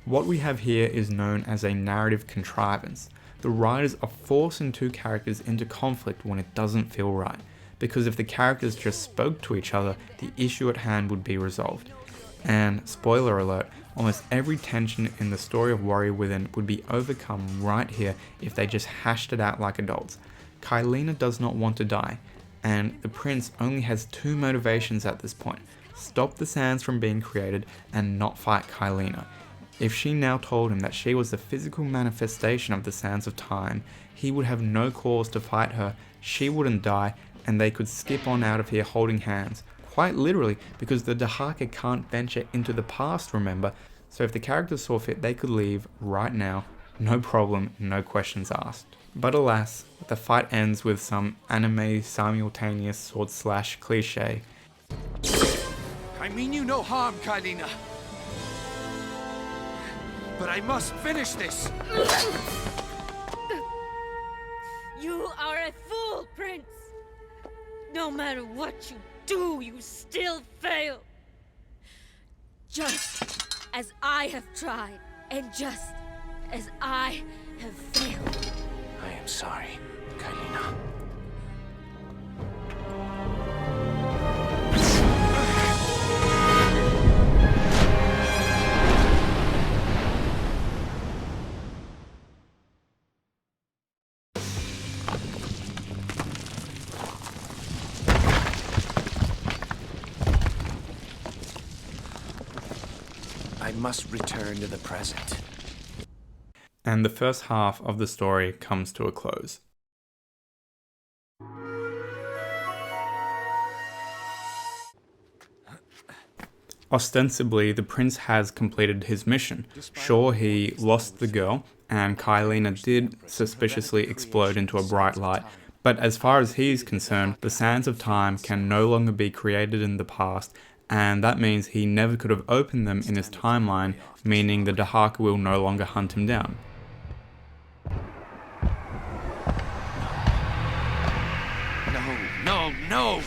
What we have here is known as a narrative contrivance. The writers are forcing two characters into conflict when it doesn't feel right, because if the characters just spoke to each other, the issue at hand would be resolved. And, spoiler alert, almost every tension in the story of Warrior Within would be overcome right here if they just hashed it out like adults. Kaileena does not want to die, and the prince only has two motivations at this point: stop the sands from being created and not fight Kaileena. If she now told him that she was the physical manifestation of the sands of time, he would have no cause to fight her, she wouldn't die, and they could skip on out of here holding hands. Quite literally, because the Dhaka can't venture into the past, remember, so if the characters saw fit, they could leave right now, no problem, no questions asked. But alas, the fight ends with some anime simultaneous sword slash cliche. I mean you no harm, Kaileena. But I must finish this! You are a fool, Prince! No matter what you do, you still fail! Just as I have tried, and just as I have failed. I am sorry, Kaileena. I must return to the present. And the first half of the story comes to a close. Ostensibly, the prince has completed his mission. Sure, he lost the girl, and Kaileena did suspiciously explode into a bright light, but as far as he's concerned, the sands of time can no longer be created in the past, and that means he never could have opened them in his timeline, meaning the Dhaka will no longer hunt him down. No!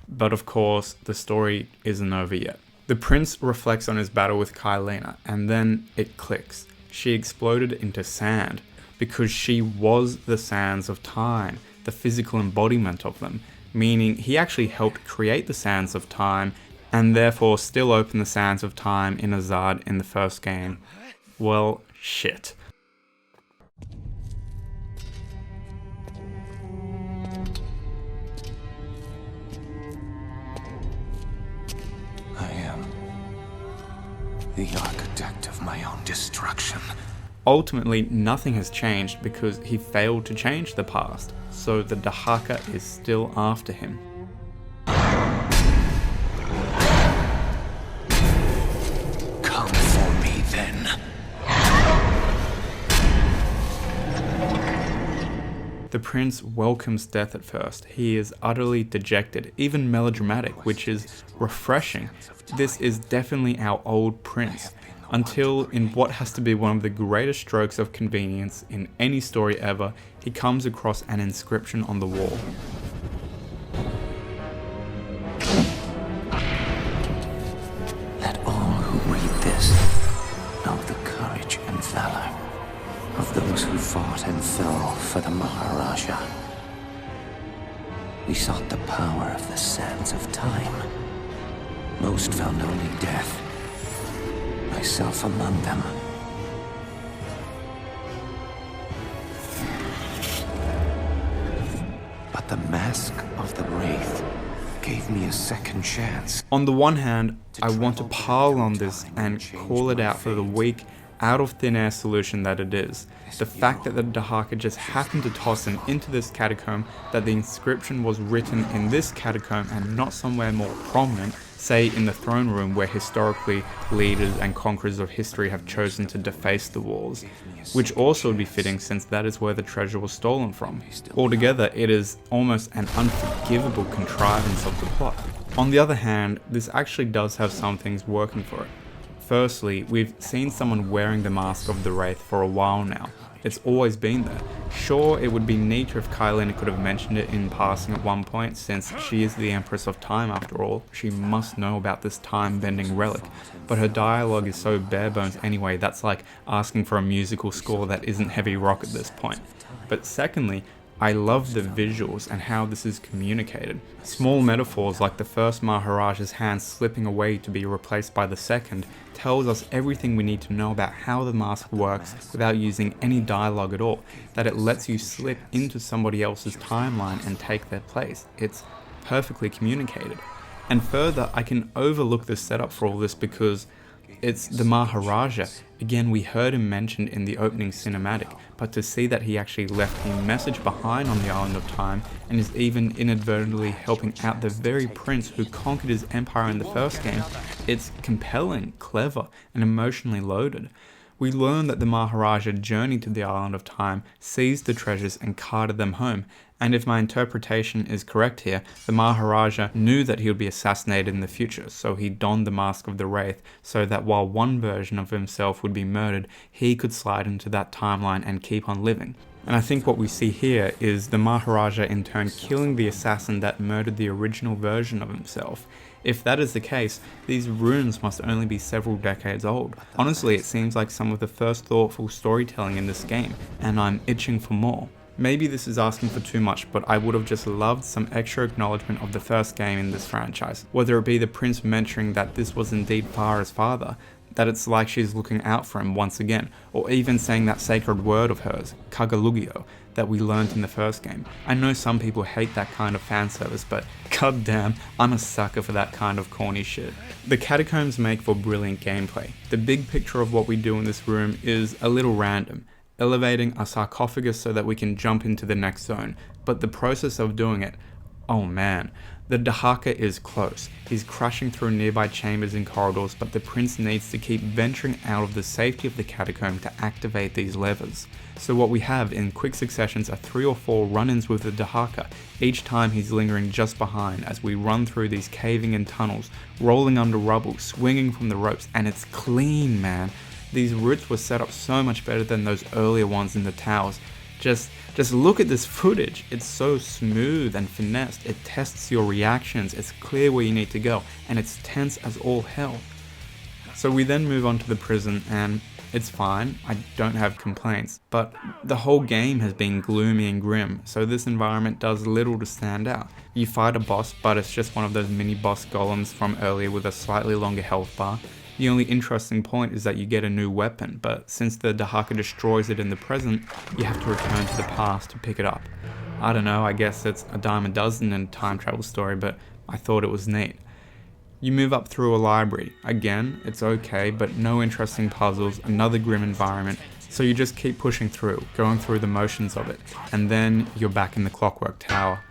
But of course, the story isn't over yet. The prince reflects on his battle with Kaileena, and then it clicks. She exploded into sand, because she was the sands of time, the physical embodiment of them, meaning he actually helped create the sands of time, and therefore still opened the sands of time in Azad in the first game. Well, shit. I am the architect of my own destruction. Ultimately, nothing has changed because he failed to change the past, so the Dhaka is still after him. Come for me then. The prince welcomes death at first. He is utterly dejected, even melodramatic, which is refreshing. This is definitely our old prince. Until, in what has to be one of the greatest strokes of convenience in any story ever, he comes across an inscription on the wall. Let all who read this know the courage and valor of those who fought and fell for the Maharaja. We sought the power of the sands of time. Most found only death. Myself among them. But the mask of the Wraith gave me a second chance. On the one hand, I want to pile on this and call it out for the weak, out of thin air solution that it is. The fact that the Dhaka just happened to toss him into this catacomb, that the inscription was written in this catacomb and not somewhere more prominent, say in the throne room where historically leaders and conquerors of history have chosen to deface the walls, which also would be fitting since that is where the treasure was stolen from. Altogether, it is almost an unforgivable contrivance of the plot. On the other hand, this actually does have some things working for it. Firstly, we've seen someone wearing the mask of the Wraith for a while now. It's always been there. Sure, it would be neater if Kaileena could have mentioned it in passing at one point, since she is the Empress of Time after all. She must know about this time-bending relic, but her dialogue is so bare bones anyway, that's like asking for a musical score that isn't heavy rock at this point. But secondly, I love the visuals and how this is communicated. Small metaphors like the first Maharaja's hand slipping away to be replaced by the second tells us everything we need to know about how the mask works without using any dialogue at all, that it lets you slip into somebody else's timeline and take their place. It's perfectly communicated. And further, I can overlook the setup for all this because it's the Maharaja. Again, we heard him mentioned in the opening cinematic, but to see that he actually left a message behind on the Island of Time and is even inadvertently helping out the very prince who conquered his empire in the first game, it's compelling, clever, and emotionally loaded. We learn that the Maharaja journeyed to the Island of Time, seized the treasures and carted them home, and if my interpretation is correct here, the Maharaja knew that he would be assassinated in the future, so he donned the mask of the Wraith so that while one version of himself would be murdered, he could slide into that timeline and keep on living. And I think what we see here is the Maharaja in turn killing the assassin that murdered the original version of himself. If that is the case, these runes must only be several decades old. Honestly, it seems like some of the first thoughtful storytelling in this game, and I'm itching for more. Maybe this is asking for too much, but I would have just loved some extra acknowledgement of the first game in this franchise. Whether it be the prince mentioning that this was indeed Farah's father, that it's like she's looking out for him once again, or even saying that sacred word of hers, Kagalugio, that we learned in the first game. I know some people hate that kind of fan service, but goddamn, I'm a sucker for that kind of corny shit. The catacombs make for brilliant gameplay. The big picture of what we do in this room is a little random, elevating a sarcophagus so that we can jump into the next zone, but the process of doing it, oh man. The Dhaka is close. He's crashing through nearby chambers and corridors, but the prince needs to keep venturing out of the safety of the catacomb to activate these levers. So what we have in quick successions are 3 or 4 run-ins with the Dhaka, each time he's lingering just behind as we run through these caving-in tunnels, rolling under rubble, swinging from the ropes, and it's clean, man. These routes were set up so much better than those earlier ones in the towers. Just look at this footage. It's so smooth and finessed. It tests your reactions. It's clear where you need to go, and it's tense as all hell. So we then move on to the prison, and it's fine. I don't have complaints, but the whole game has been gloomy and grim, so this environment does little to stand out. You fight a boss, but it's just one of those mini boss golems from earlier with a slightly longer health bar. The only interesting point is that you get a new weapon, but since the Dhaka destroys it in the present, you have to return to the past to pick it up. I don't know, I guess it's a dime a dozen in a time travel story, but I thought it was neat. You move up through a library. Again, it's okay, but no interesting puzzles, another grim environment, so you just keep pushing through, going through the motions of it, and then you're back in the Clockwork Tower.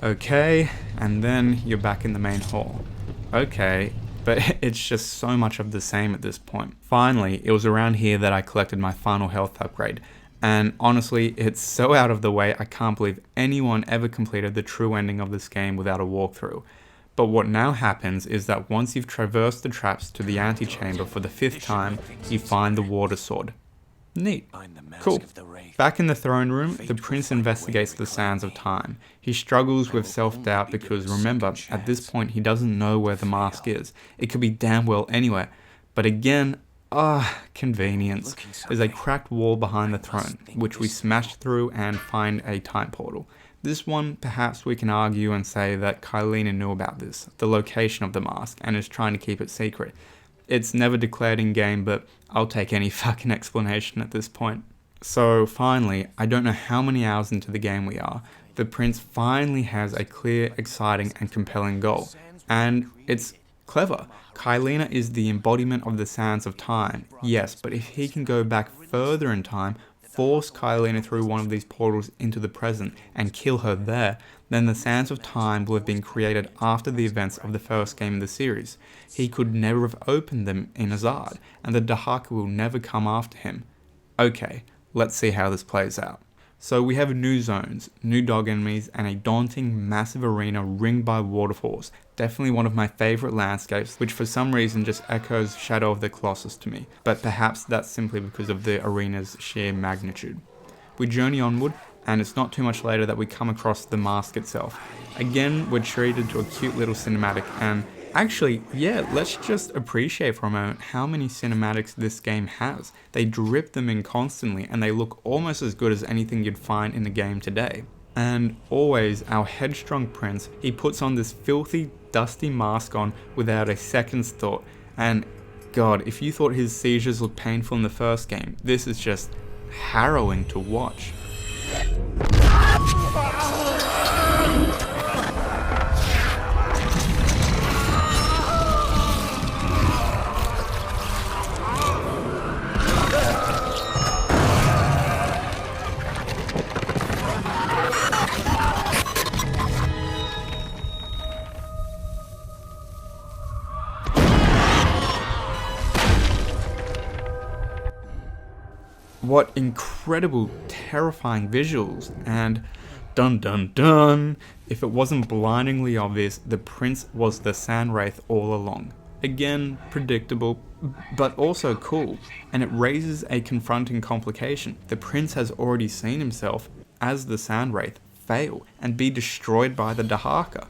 Okay, and then you're back in the main hall. Okay. But it's just so much of the same at this point. Finally, it was around here that I collected my final health upgrade, and honestly, it's so out of the way I can't believe anyone ever completed the true ending of this game without a walkthrough. But what now happens is that once you've traversed the traps to the antechamber for the 5th time, you find the water sword. Neat. Cool. Back in the throne room, the prince investigates the sands of time. He struggles with self-doubt because, remember, at this point he doesn't know where the mask is. It could be damn well anywhere. But again, convenience. There's a cracked wall behind the throne, which we smash through and find a time portal. This one, perhaps we can argue and say that Kaileena knew about this, the location of the mask, and is trying to keep it secret. It's never declared in game, but I'll take any fucking explanation at this point. So finally, I don't know how many hours into the game we are, the prince finally has a clear, exciting and compelling goal. And it's clever. Kaileena is the embodiment of the sands of time, yes, but if he can go back further in time, force Kaileena through one of these portals into the present and kill her there, then the sands of time will have been created after the events of the first game of the series. He could never have opened them in Azad, and the Dhaka will never come after him. Okay, let's see how this plays out. So we have new zones, new dog enemies, and a daunting, massive arena ringed by waterfalls. Definitely one of my favourite landscapes, which for some reason just echoes Shadow of the Colossus to me, but perhaps that's simply because of the arena's sheer magnitude. We journey onward, and it's not too much later that we come across the mask itself. Again, we're treated to a cute little cinematic, and actually, yeah, let's just appreciate for a moment how many cinematics this game has. They drip them in constantly, and they look almost as good as anything you'd find in the game today. And always, our headstrong prince, he puts on this filthy, dusty mask on without a second's thought, and God, if you thought his seizures looked painful in the first game, this is just harrowing to watch. What incredible, terrifying visuals, and dun dun dun, if it wasn't blindingly obvious, the prince was the Sand Wraith all along. Again, predictable, but also cool, and it raises a confronting complication. The prince has already seen himself, as the Sand Wraith, fail and be destroyed by the Dhaka.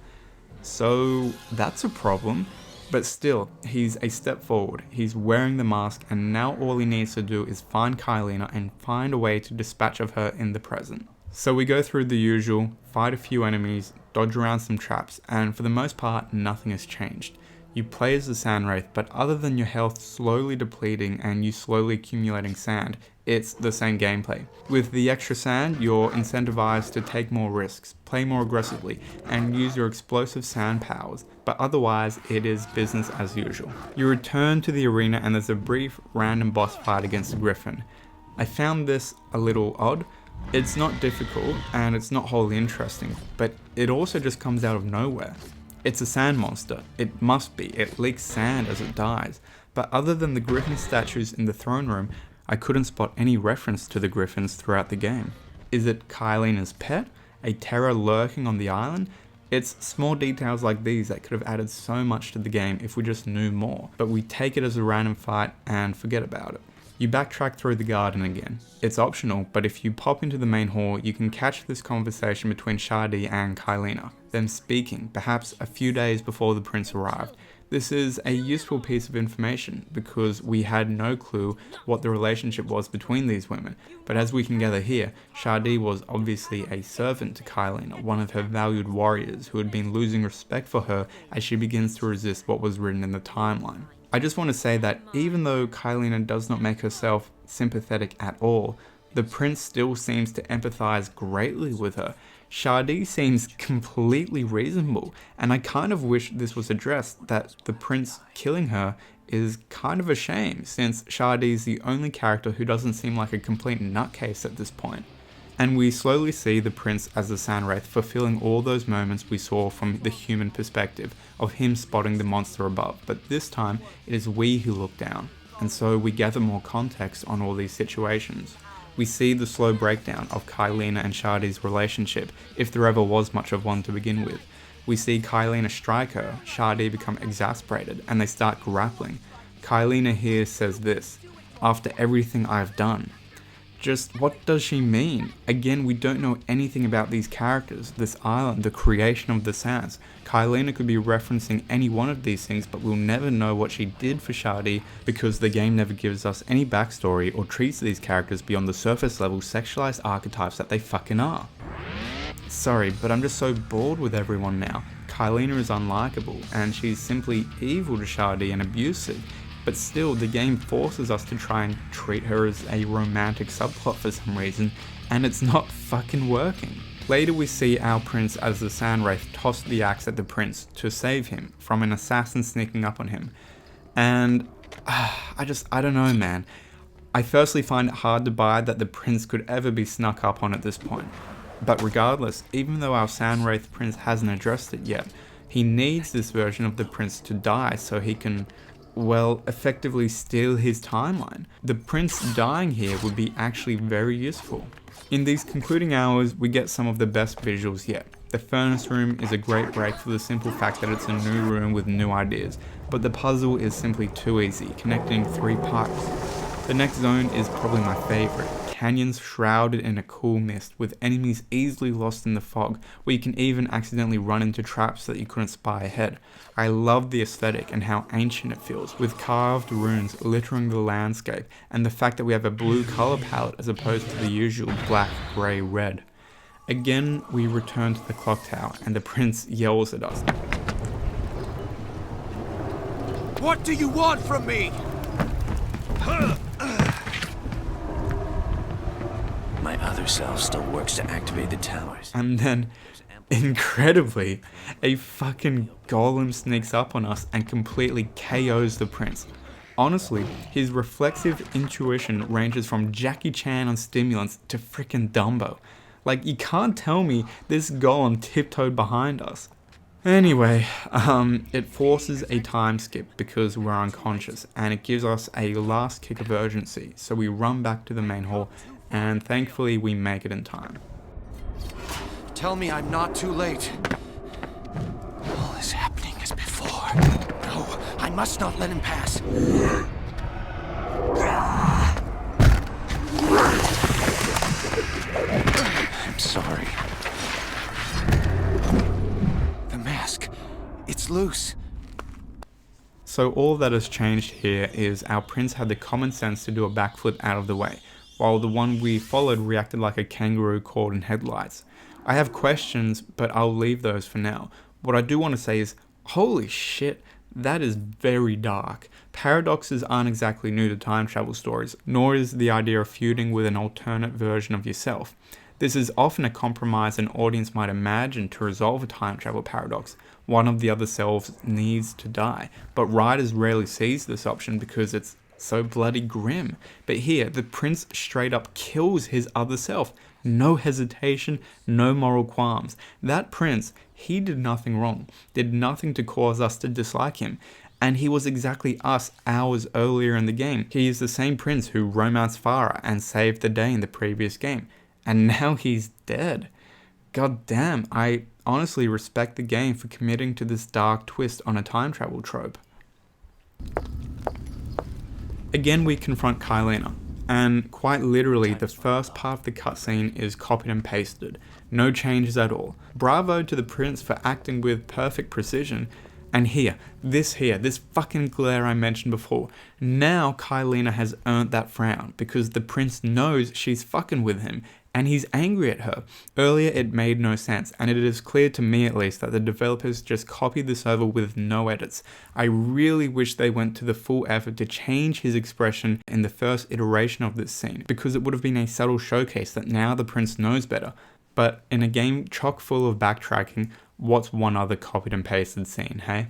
So that's a problem. But still, he's a step forward, he's wearing the mask, and now all he needs to do is find Kaileena and find a way to dispatch of her in the present. So we go through the usual, fight a few enemies, dodge around some traps, and for the most part, nothing has changed. You play as the Sand Wraith, but other than your health slowly depleting and you slowly accumulating sand, it's the same gameplay. With the extra sand, you're incentivized to take more risks, play more aggressively, and use your explosive sand powers, but otherwise it is business as usual. You return to the arena and there's a brief random boss fight against the Griffin. I found this a little odd. It's not difficult and it's not wholly interesting, but it also just comes out of nowhere. It's a sand monster, it must be, it leaks sand as it dies, but other than the Griffin statues in the throne room, I couldn't spot any reference to the Griffins throughout the game. Is it Kaileena's pet? A terror lurking on the island? It's small details like these that could have added so much to the game if we just knew more, but we take it as a random fight and forget about it. You backtrack through the garden again. It's optional, but if you pop into the main hall, you can catch this conversation between Shahdee and Kaileena, them speaking, perhaps a few days before the prince arrived. This is a useful piece of information, because we had no clue what the relationship was between these women, but as we can gather here, Shahdee was obviously a servant to Kaileena, one of her valued warriors who had been losing respect for her as she begins to resist what was written in the timeline. I just want to say that even though Kaileena does not make herself sympathetic at all, the prince still seems to empathize greatly with her. Shahdee seems completely reasonable, and I kind of wish this was addressed, that the prince killing her is kind of a shame, since Shahdee is the only character who doesn't seem like a complete nutcase at this point. And we slowly see the prince as the Sand Wraith fulfilling all those moments we saw from the human perspective of him spotting the monster above, but this time it is we who look down, and so we gather more context on all these situations. We see the slow breakdown of Kaileena and Shahdee's relationship, if there ever was much of one to begin with. We see Kaileena strike her, Shahdee become exasperated, and they start grappling. Kaileena here says this, "After everything I've done." Just what does she mean? Again, we don't know anything about these characters, this island, the creation of the sands. Kaileena could be referencing any one of these things, but we'll never know what she did for Shahdee because the game never gives us any backstory or treats these characters beyond the surface level sexualized archetypes that they fucking are. Sorry, but I'm just so bored with everyone now. Kaileena is unlikable, and she's simply evil to Shahdee and abusive. But still, the game forces us to try and treat her as a romantic subplot for some reason, and it's not fucking working. Later we see our prince as the Sand Wraith toss the axe at the prince to save him from an assassin sneaking up on him. And I don't know, man. I firstly find it hard to buy that the prince could ever be snuck up on at this point. But regardless, even though our Sand Wraith prince hasn't addressed it yet, he needs this version of the prince to die so he can, well, effectively steal his timeline. The prince dying here would be actually very useful. In these concluding hours, we get some of the best visuals yet. The furnace room is a great break for the simple fact that it's a new room with new ideas, but the puzzle is simply too easy, connecting 3 pipes. The next zone is probably my favourite, canyons shrouded in a cool mist, with enemies easily lost in the fog, where you can even accidentally run into traps that you couldn't spy ahead. I love the aesthetic and how ancient it feels, with carved runes littering the landscape, and the fact that we have a blue colour palette as opposed to the usual black, grey, red. Again, we return to the clock tower, and the prince yells at us. What do you want from me? My other self still works to activate the towers. And then, incredibly, a fucking golem sneaks up on us and completely KOs the prince. Honestly, his reflexive intuition ranges from Jackie Chan on stimulants to frickin' Dumbo. Like, you can't tell me this golem tiptoed behind us. Anyway, it forces a time skip because we're unconscious, and it gives us a last kick of urgency, so we run back to the main hall, and thankfully we make it in time. Tell me I'm not too late. All is happening as before. No, I must not let him pass. I'm sorry. The mask, it's loose. So all that has changed here is our prince had the common sense to do a backflip out of the way, while the one we followed reacted like a kangaroo caught in headlights. I have questions, but I'll leave those for now. What I do want to say is, holy shit, that is very dark. Paradoxes aren't exactly new to time travel stories, nor is the idea of feuding with an alternate version of yourself. This is often a compromise an audience might imagine to resolve a time travel paradox. One of the other selves needs to die, but writers rarely seize this option because it's so bloody grim. But here, the prince straight up kills his other self. No hesitation, no moral qualms. That prince, he did nothing wrong, did nothing to cause us to dislike him. And he was exactly us hours earlier in the game. He is the same prince who romanced Farah and saved the day in the previous game. And now he's dead. God damn, I honestly respect the game for committing to this dark twist on a time travel trope. Again, we confront Kaileena, and quite literally the first part of the cutscene is copied and pasted. No changes at all. Bravo to the prince for acting with perfect precision. And this fucking glare I mentioned before. Now Kaileena has earned that frown because the prince knows she's fucking with him and he's angry at her. Earlier it made no sense, and it is clear to me at least that the developers just copied this over with no edits. I really wish they went to the full effort to change his expression in the first iteration of this scene, because it would have been a subtle showcase that now the prince knows better. But in a game chock full of backtracking, what's one other copied and pasted scene, hey?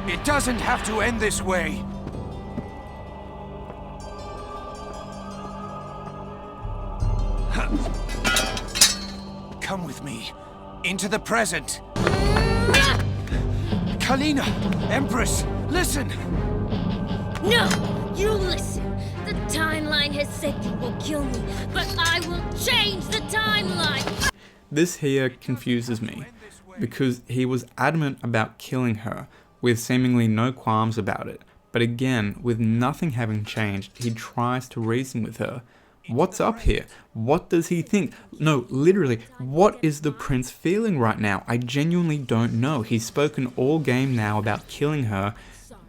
It doesn't have to end this way. Come with me, into the present. Kaileena, Empress, listen! No! You listen! The timeline has said you will kill me, but I will change the timeline! This here confuses me, because he was adamant about killing her, with seemingly no qualms about it. But again, with nothing having changed, he tries to reason with her. What's up here? What does he think? No, literally, what is the prince feeling right now? I genuinely don't know. He's spoken all game now about killing her.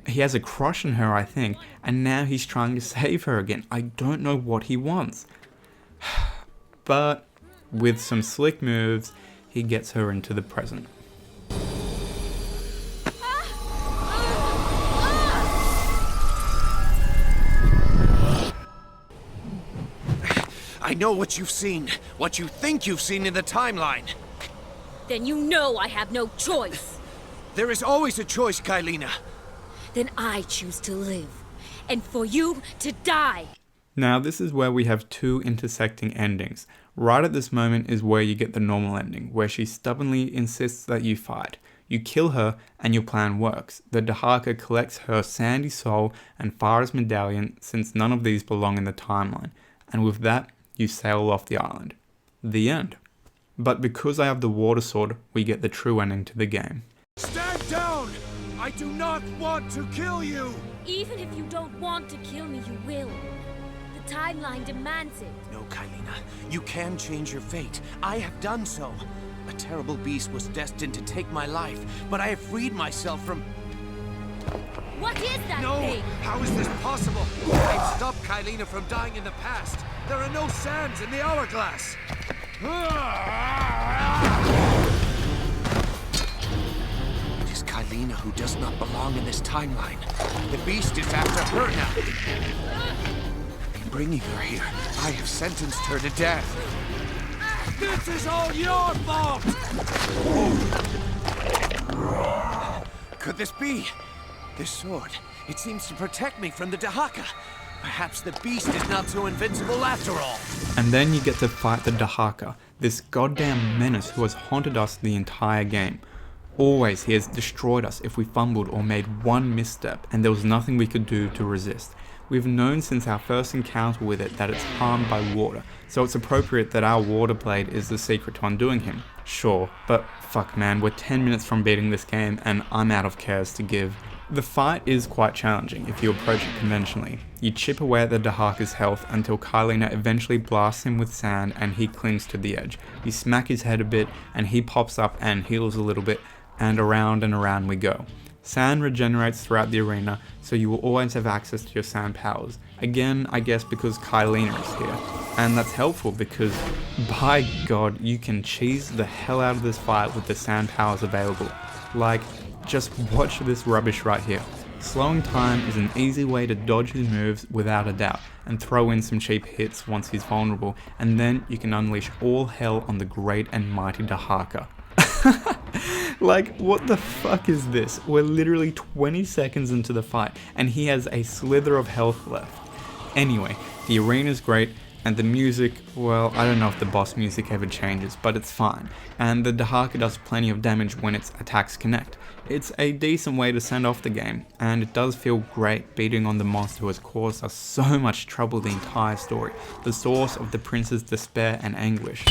He has a crush on her, I think, and now he's trying to save her again. I don't know what he wants. But with some slick moves, he gets her into the present. I know what you've seen, what you think you've seen in the timeline. Then you know I have no choice. There is always a choice, Kaileena. Then I choose to live, and for you to die. Now this is where we have two intersecting endings. Right at this moment is where you get the normal ending, where she stubbornly insists that you fight. You kill her and your plan works. The Dhaka collects her sandy soul and Farah's medallion, since none of these belong in the timeline. And with that, you sail off the island. The end. But because I have the water sword, we get the true ending to the game. Stand down! I do not want to kill you! Even if you don't want to kill me, you will. The timeline demands it. No, Kaileena. You can change your fate. I have done so. A terrible beast was destined to take my life, but I have freed myself from... What is that No! thing? How is this possible? I've stopped Kaileena from dying in the past. There are no sands in the hourglass. It is Kaileena who does not belong in this timeline. The beast is after her now. In bringing her here, I have sentenced her to death. This is all your fault! Could this be? This sword, it seems to protect me from the Dhaka. Perhaps the beast is not so invincible after all. And then you get to fight the Dhaka, this goddamn menace who has haunted us the entire game. Always he has destroyed us if we fumbled or made one misstep, and there was nothing we could do to resist. We've known since our first encounter with it that it's harmed by water, so it's appropriate that our water blade is the secret to undoing him. Sure, but fuck man, we're 10 minutes from beating this game and I'm out of cares to give. The fight is quite challenging if you approach it conventionally. You chip away at the Dhaka's health until Kaileena eventually blasts him with sand and he clings to the edge. You smack his head a bit and he pops up and heals a little bit, and around we go. Sand regenerates throughout the arena, so you will always have access to your sand powers. Again, I guess because Kaileena is here. And that's helpful because, by God, you can cheese the hell out of this fight with the sand powers available. Like, just watch this rubbish right here. Slowing time is an easy way to dodge his moves without a doubt, and throw in some cheap hits once he's vulnerable, and then you can unleash all hell on the great and mighty Dhaka. Like, what the fuck is this? We're literally 20 seconds into the fight, and he has a slither of health left. Anyway, the arena's great, and the music, well, I don't know if the boss music ever changes, but it's fine. And the Dhaka does plenty of damage when its attacks connect. It's a decent way to send off the game, and it does feel great beating on the monster who has caused us so much trouble the entire story, the source of the prince's despair and anguish.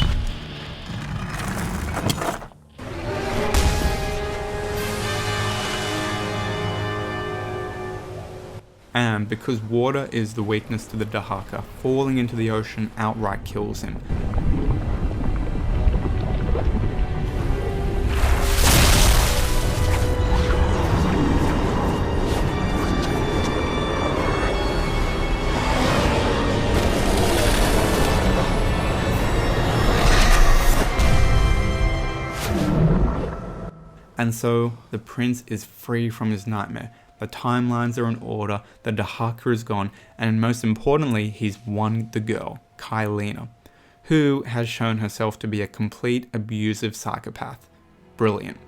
And because water is the weakness to the Dhaka, falling into the ocean outright kills him. And so, the prince is free from his nightmare. The timelines are in order, the Dhaka is gone, and most importantly, he's won the girl, Kaileena, who has shown herself to be a complete abusive psychopath. Brilliant.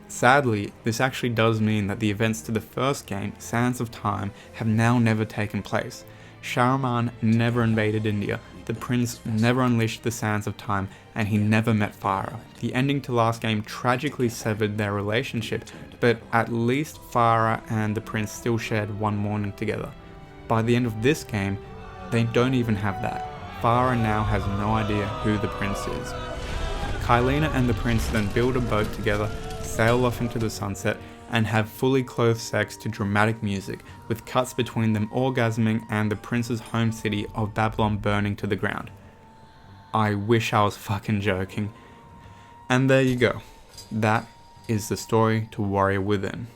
Sadly, this actually does mean that the events to the first game, Sands of Time, have now never taken place. Shahraman never invaded India, the prince never unleashed the Sands of Time, and he never met Farah. The ending to last game tragically severed their relationship, but at least Farah and the prince still shared one morning together. By the end of this game, they don't even have that. Farah now has no idea who the prince is. Kaileena and the prince then build a boat together, sail off into the sunset, and have fully clothed sex to dramatic music, with cuts between them orgasming and the prince's home city of Babylon burning to the ground. I wish I was fucking joking. And there you go. That is the story to Warrior Within.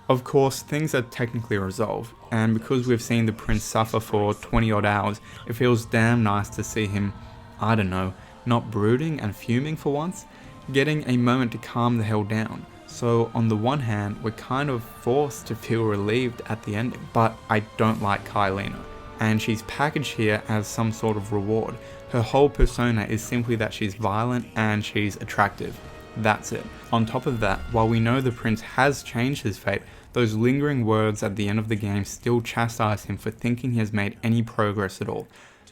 Of course, things are technically resolved, and because we've seen the prince suffer for 20 odd hours, it feels damn nice to see him, I don't know, not brooding and fuming for once, getting a moment to calm the hell down. So on the one hand, we're kind of forced to feel relieved at the ending, but I don't like Kaileena, and she's packaged here as some sort of reward. Her whole persona is simply that she's violent and she's attractive. That's it. On top of that, while we know the prince has changed his fate, those lingering words at the end of the game still chastise him for thinking he has made any progress at all.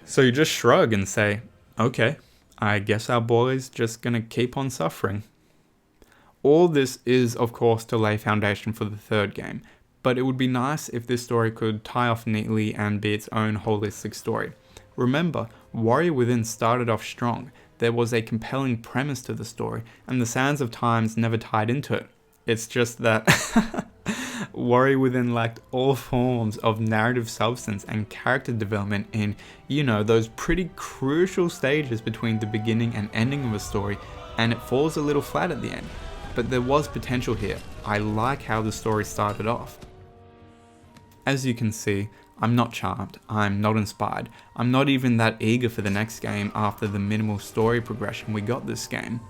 So you just shrug and say, okay, I guess our boy's just gonna keep on suffering. All this is, of course, to lay foundation for the third game, but it would be nice if this story could tie off neatly and be its own holistic story. Remember, Warrior Within started off strong. There was a compelling premise to the story, and the sands of times never tied into it. It's just that Worry Within lacked all forms of narrative substance and character development in, those pretty crucial stages between the beginning and ending of a story, and it falls a little flat at the end. But there was potential here. I like how the story started off. As you can see, I'm not charmed, I'm not inspired, I'm not even that eager for the next game after the minimal story progression we got this game.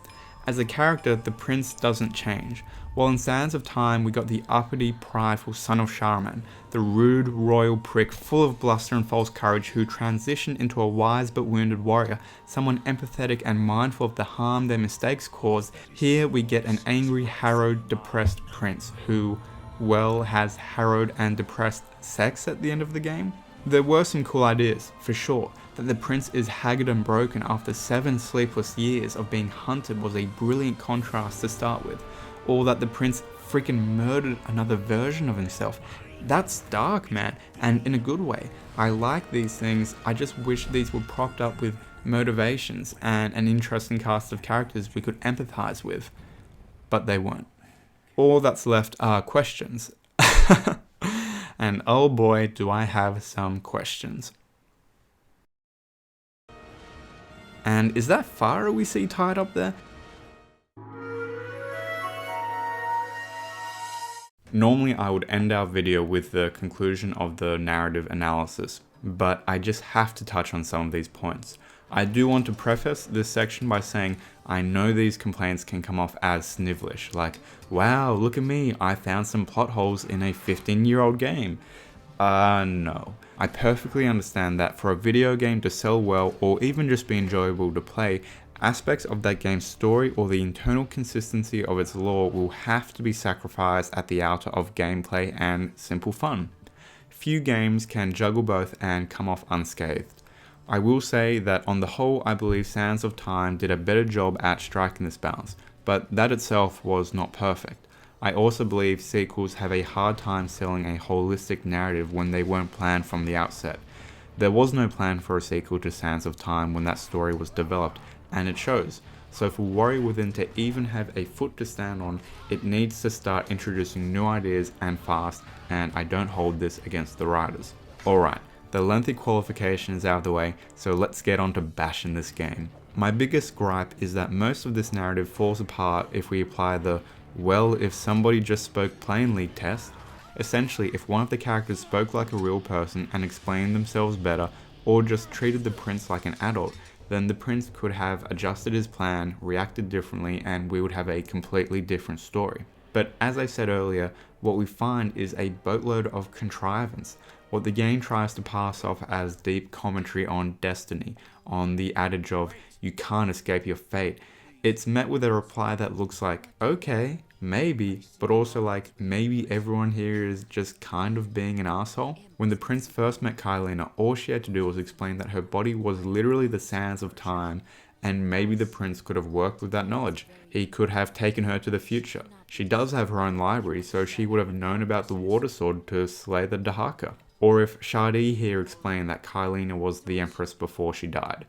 As a character, the prince doesn't change. While in Sands of Time we got the uppity, prideful son of Shahraman, the rude, royal prick full of bluster and false courage who transitioned into a wise but wounded warrior, someone empathetic and mindful of the harm their mistakes caused, here we get an angry, harrowed, depressed prince who, has harrowed and depressed sex at the end of the game. There were some cool ideas, for sure. That the prince is haggard and broken after 7 sleepless years of being hunted was a brilliant contrast to start with. Or that the prince freaking murdered another version of himself. That's dark, man, and in a good way. I like these things, I just wish these were propped up with motivations and an interesting cast of characters we could empathize with. But they weren't. All that's left are questions. And oh boy, do I have some questions. And is that Farah we see tied up there? Normally I would end our video with the conclusion of the narrative analysis, but I just have to touch on some of these points. I do want to preface this section by saying I know these complaints can come off as snivelish, like, wow, look at me, I found some plot holes in a 15-year-old game. No. I perfectly understand that for a video game to sell well or even just be enjoyable to play, aspects of that game's story or the internal consistency of its lore will have to be sacrificed at the altar of gameplay and simple fun. Few games can juggle both and come off unscathed. I will say that on the whole I believe Sands of Time did a better job at striking this balance, but that itself was not perfect. I also believe sequels have a hard time selling a holistic narrative when they weren't planned from the outset. There was no plan for a sequel to Sands of Time when that story was developed, and it shows. So for Worry Within to even have a foot to stand on, it needs to start introducing new ideas and fast, and I don't hold this against the writers. Alright, the lengthy qualification is out of the way, so let's get on to bashing this game. My biggest gripe is that most of this narrative falls apart if we apply the well, if somebody just spoke plainly test. Essentially, if one of the characters spoke like a real person and explained themselves better, or just treated the prince like an adult, then the prince could have adjusted his plan, reacted differently, and we would have a completely different story. But as I said earlier, what we find is a boatload of contrivance. What the game tries to pass off as deep commentary on destiny, on the adage of you can't escape your fate. It's met with a reply that looks like, okay, maybe, but also like, maybe everyone here is just kind of being an asshole. When the prince first met Kaileena, all she had to do was explain that her body was literally the sands of time, and maybe the prince could have worked with that knowledge. He could have taken her to the future. She does have her own library, so she would have known about the water sword to slay the Dhaka. Or if Shahdee here explained that Kaileena was the empress before she died.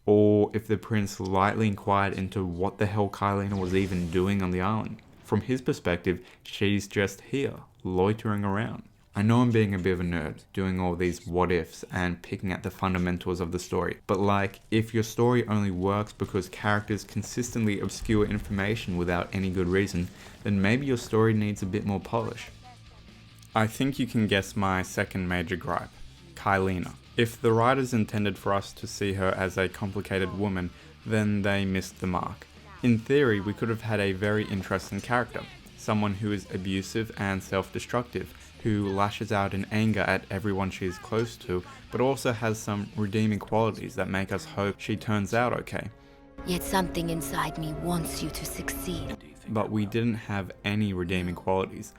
Or if the prince lightly inquired into what the hell Kaileena was even doing on the island. From his perspective, she's just here, loitering around. I know I'm being a bit of a nerd, doing all these what ifs and picking at the fundamentals of the story, but like, if your story only works because characters consistently obscure information without any good reason, then maybe your story needs a bit more polish. I think you can guess my second major gripe, Kaileena. If the writers intended for us to see her as a complicated woman, then they missed the mark. In theory, we could have had a very interesting character, someone who is abusive and self-destructive, who lashes out in anger at everyone she is close to, but also has some redeeming qualities that make us hope she turns out okay. Yet something inside me wants you to succeed. But we didn't have any redeeming qualities,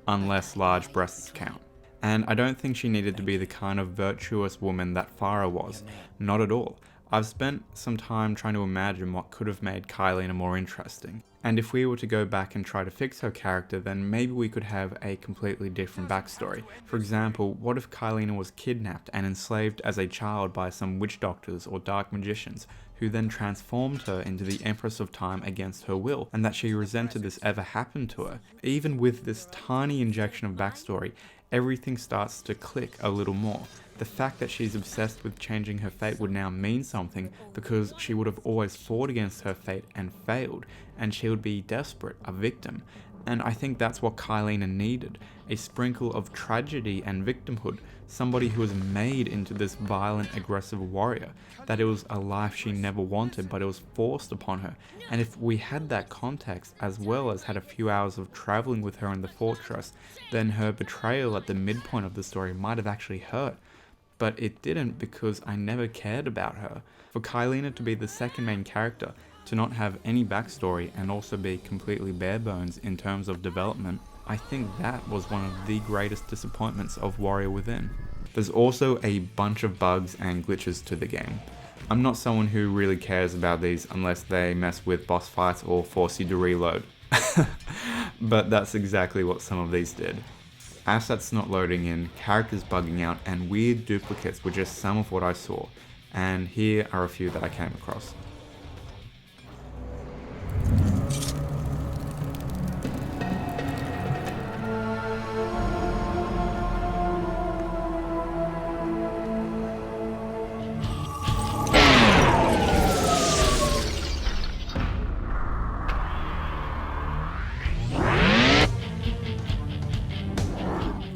unless large breasts count. And I don't think she needed to be the kind of virtuous woman that Farah was. Not at all. I've spent some time trying to imagine what could have made Kaileena more interesting. And if we were to go back and try to fix her character, then maybe we could have a completely different backstory. For example, what if Kaileena was kidnapped and enslaved as a child by some witch doctors or dark magicians, who then transformed her into the Empress of Time against her will, and that she resented this ever happened to her? Even with this tiny injection of backstory, everything starts to click a little more. The fact that she's obsessed with changing her fate would now mean something, because she would have always fought against her fate and failed, and she would be desperate, a victim. And I think that's what Kaileena needed, a sprinkle of tragedy and victimhood, somebody who was made into this violent, aggressive warrior, that it was a life she never wanted, but it was forced upon her. And if we had that context, as well as had a few hours of traveling with her in the fortress, then her betrayal at the midpoint of the story might have actually hurt. But it didn't, because I never cared about her. For Kaileena to be the second main character, to not have any backstory and also be completely bare bones in terms of development, I think that was one of the greatest disappointments of Warrior Within. There's also a bunch of bugs and glitches to the game. I'm not someone who really cares about these unless they mess with boss fights or force you to reload. But that's exactly what some of these did. Assets not loading in, characters bugging out, and weird duplicates were just some of what I saw. And here are a few that I came across.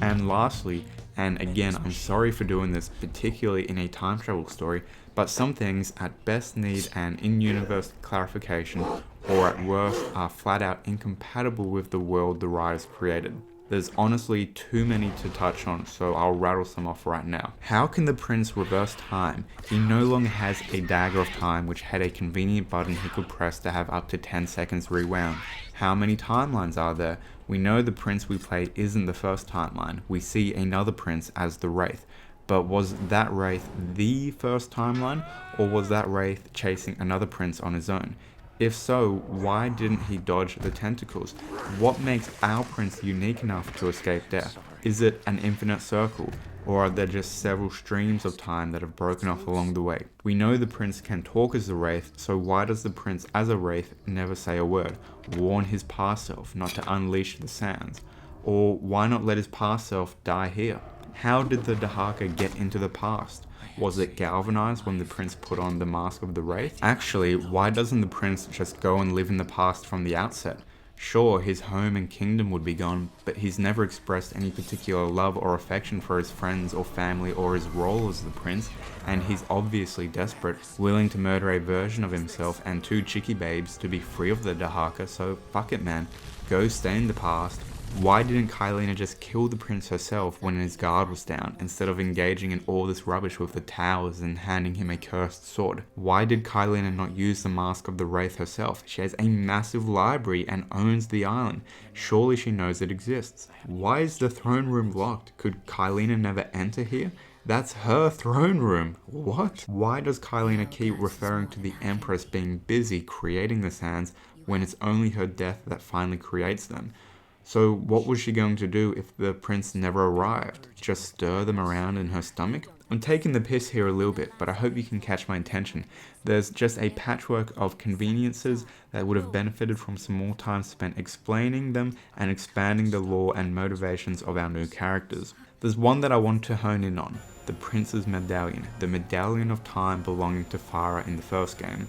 And lastly, and again, I'm sorry for doing this, particularly in a time travel story, but some things at best need an in-universe clarification, or at worst are flat out incompatible with the world the writers created. There's honestly too many to touch on, so I'll rattle some off right now. How can the prince reverse time? He no longer has a dagger of time, which had a convenient button he could press to have up to 10 seconds rewound. How many timelines are there? We know the prince we played isn't the first timeline. We see another prince as the Wraith. But was that Wraith the first timeline, or was that Wraith chasing another prince on his own? If so, why didn't he dodge the tentacles? What makes our prince unique enough to escape death? Is it an infinite circle, or are there just several streams of time that have broken off along the way? We know the prince can talk as a Wraith, so why does the prince as a Wraith never say a word? Warn his past self not to unleash the sands? Or why not let his past self die here? How did the Dhaka get into the past? Was it galvanized when the prince put on the mask of the Wraith? Actually, why doesn't the prince just go and live in the past from the outset? Sure, his home and kingdom would be gone, but he's never expressed any particular love or affection for his friends or family or his role as the prince, and he's obviously desperate, willing to murder a version of himself and 2 chicky babes to be free of the Dhaka, so fuck it man, go stay in the past. Why didn't Kaileena just kill the prince herself when his guard was down, instead of engaging in all this rubbish with the towers and handing him a cursed sword? Why did Kaileena not use the mask of the Wraith herself? She has a massive library and owns the island. Surely she knows it exists. Why is the throne room locked? Could Kaileena never enter here? That's her throne room. What? Why does Kaileena keep referring to the Empress being busy creating the sands when it's only her death that finally creates them? So what was she going to do if the prince never arrived? Just stir them around in her stomach? I'm taking the piss here a little bit, but I hope you can catch my intention. There's just a patchwork of conveniences that would have benefited from some more time spent explaining them and expanding the lore and motivations of our new characters. There's one that I want to hone in on, the prince's medallion, the medallion of time belonging to Farah in the first game.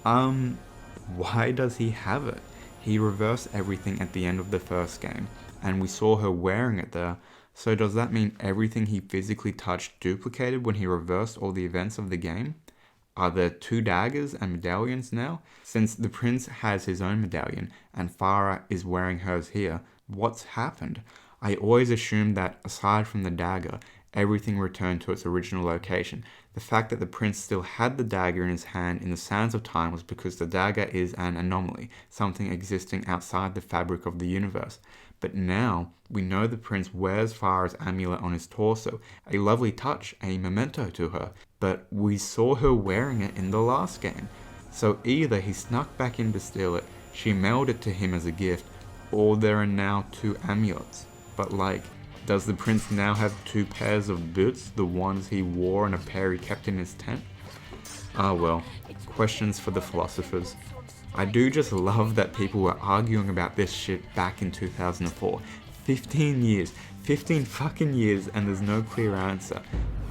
Why does he have it? He reversed everything at the end of the first game, and we saw her wearing it there, so does that mean everything he physically touched duplicated when he reversed all the events of the game? Are there 2 daggers and medallions now? Since the prince has his own medallion, and Farah is wearing hers here, what's happened? I always assumed that, aside from the dagger, everything returned to its original location. The fact that the prince still had the dagger in his hand in the sands of time was because the dagger is an anomaly, something existing outside the fabric of the universe. But now, we know the prince wears Farah's amulet on his torso, a lovely touch, a memento to her, but we saw her wearing it in the last game. So either he snuck back in to steal it, she mailed it to him as a gift, or there are now 2 amulets. But like, does the prince now have 2 pairs of boots, the ones he wore and a pair he kept in his tent? Ah well, questions for the philosophers. I do just love that people were arguing about this shit back in 2004. 15 years, 15 fucking years, and there's no clear answer.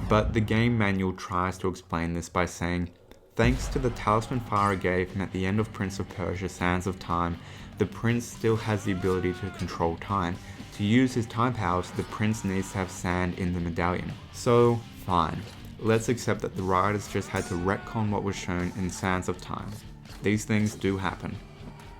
But the game manual tries to explain this by saying, thanks to the talisman Farah gave him at the end of Prince of Persia Sands of Time, the prince still has the ability to control time. To use his time powers, the prince needs to have sand in the medallion. So, fine. Let's accept that the writers just had to retcon what was shown in Sands of Time. These things do happen.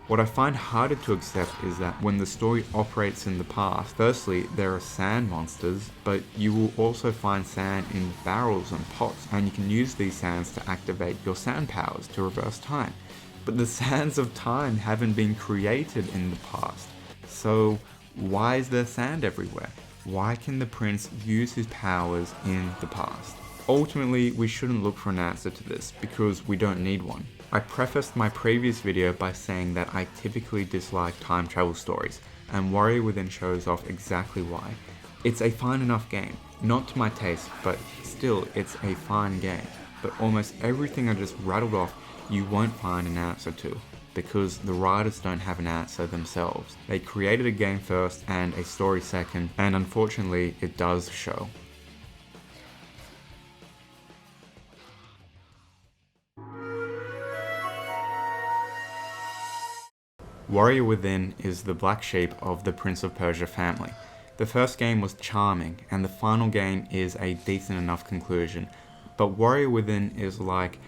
What I find harder to accept is that when the story operates in the past, firstly, there are sand monsters, but you will also find sand in barrels and pots, and you can use these sands to activate your sand powers to reverse time. But the Sands of Time haven't been created in the past. So why is there sand everywhere? Why can the prince use his powers in the past? Ultimately, we shouldn't look for an answer to this, because we don't need one. I prefaced my previous video by saying that I typically dislike time travel stories, and Warrior Within shows off exactly why. It's a fine enough game, not to my taste, but still it's a fine game. But almost everything I just rattled off, you won't find an answer to, because the writers don't have an answer themselves. They created a game first and a story second, and unfortunately it does show. Warrior Within is the black sheep of the Prince of Persia family. The first game was charming, and the final game is a decent enough conclusion, but Warrior Within is like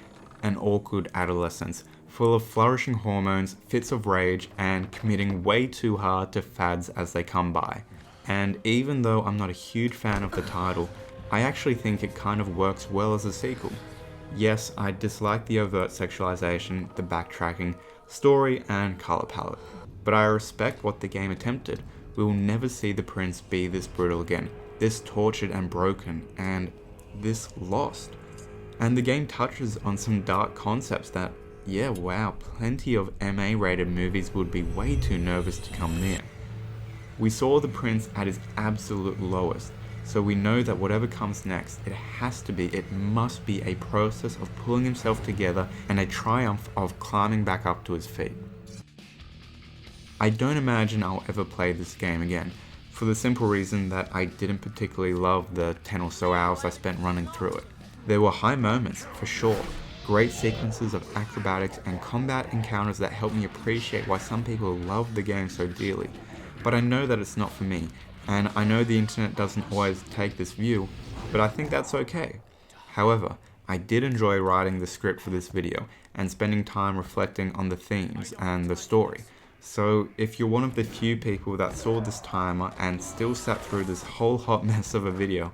an awkward adolescence, full of flourishing hormones, fits of rage, and committing way too hard to fads as they come by. And even though I'm not a huge fan of the title, I actually think it kind of works well as a sequel. Yes, I dislike the overt sexualization, the backtracking, story, and color palette, but I respect what the game attempted. We will never see the prince be this brutal again, this tortured and broken, and this lost. And the game touches on some dark concepts that, yeah, wow, plenty of MA-rated movies would be way too nervous to come near. We saw the prince at his absolute lowest, so we know that whatever comes next, it must be a process of pulling himself together and a triumph of climbing back up to his feet. I don't imagine I'll ever play this game again, for the simple reason that I didn't particularly love the 10 or so hours I spent running through it. There were high moments, for sure, great sequences of acrobatics and combat encounters that helped me appreciate why some people love the game so dearly, but I know that it's not for me. And I know the internet doesn't always take this view, but I think that's okay. However, I did enjoy writing the script for this video and spending time reflecting on the themes and the story. So if you're one of the few people that saw this timer and still sat through this whole hot mess of a video,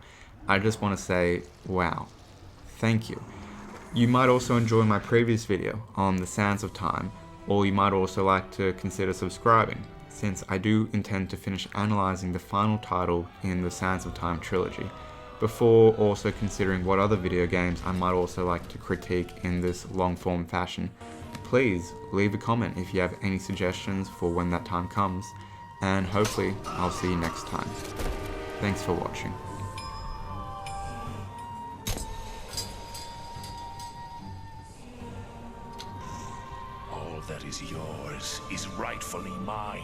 I just want to say, wow, thank you. You might also enjoy my previous video on the Sands of Time, or you might also like to consider subscribing, since I do intend to finish analysing the final title in the Sands of Time trilogy, before also considering what other video games I might also like to critique in this long-form fashion. Please leave a comment if you have any suggestions for when that time comes, and hopefully I'll see you next time. Thanks for watching. All that is yours is rightfully mine.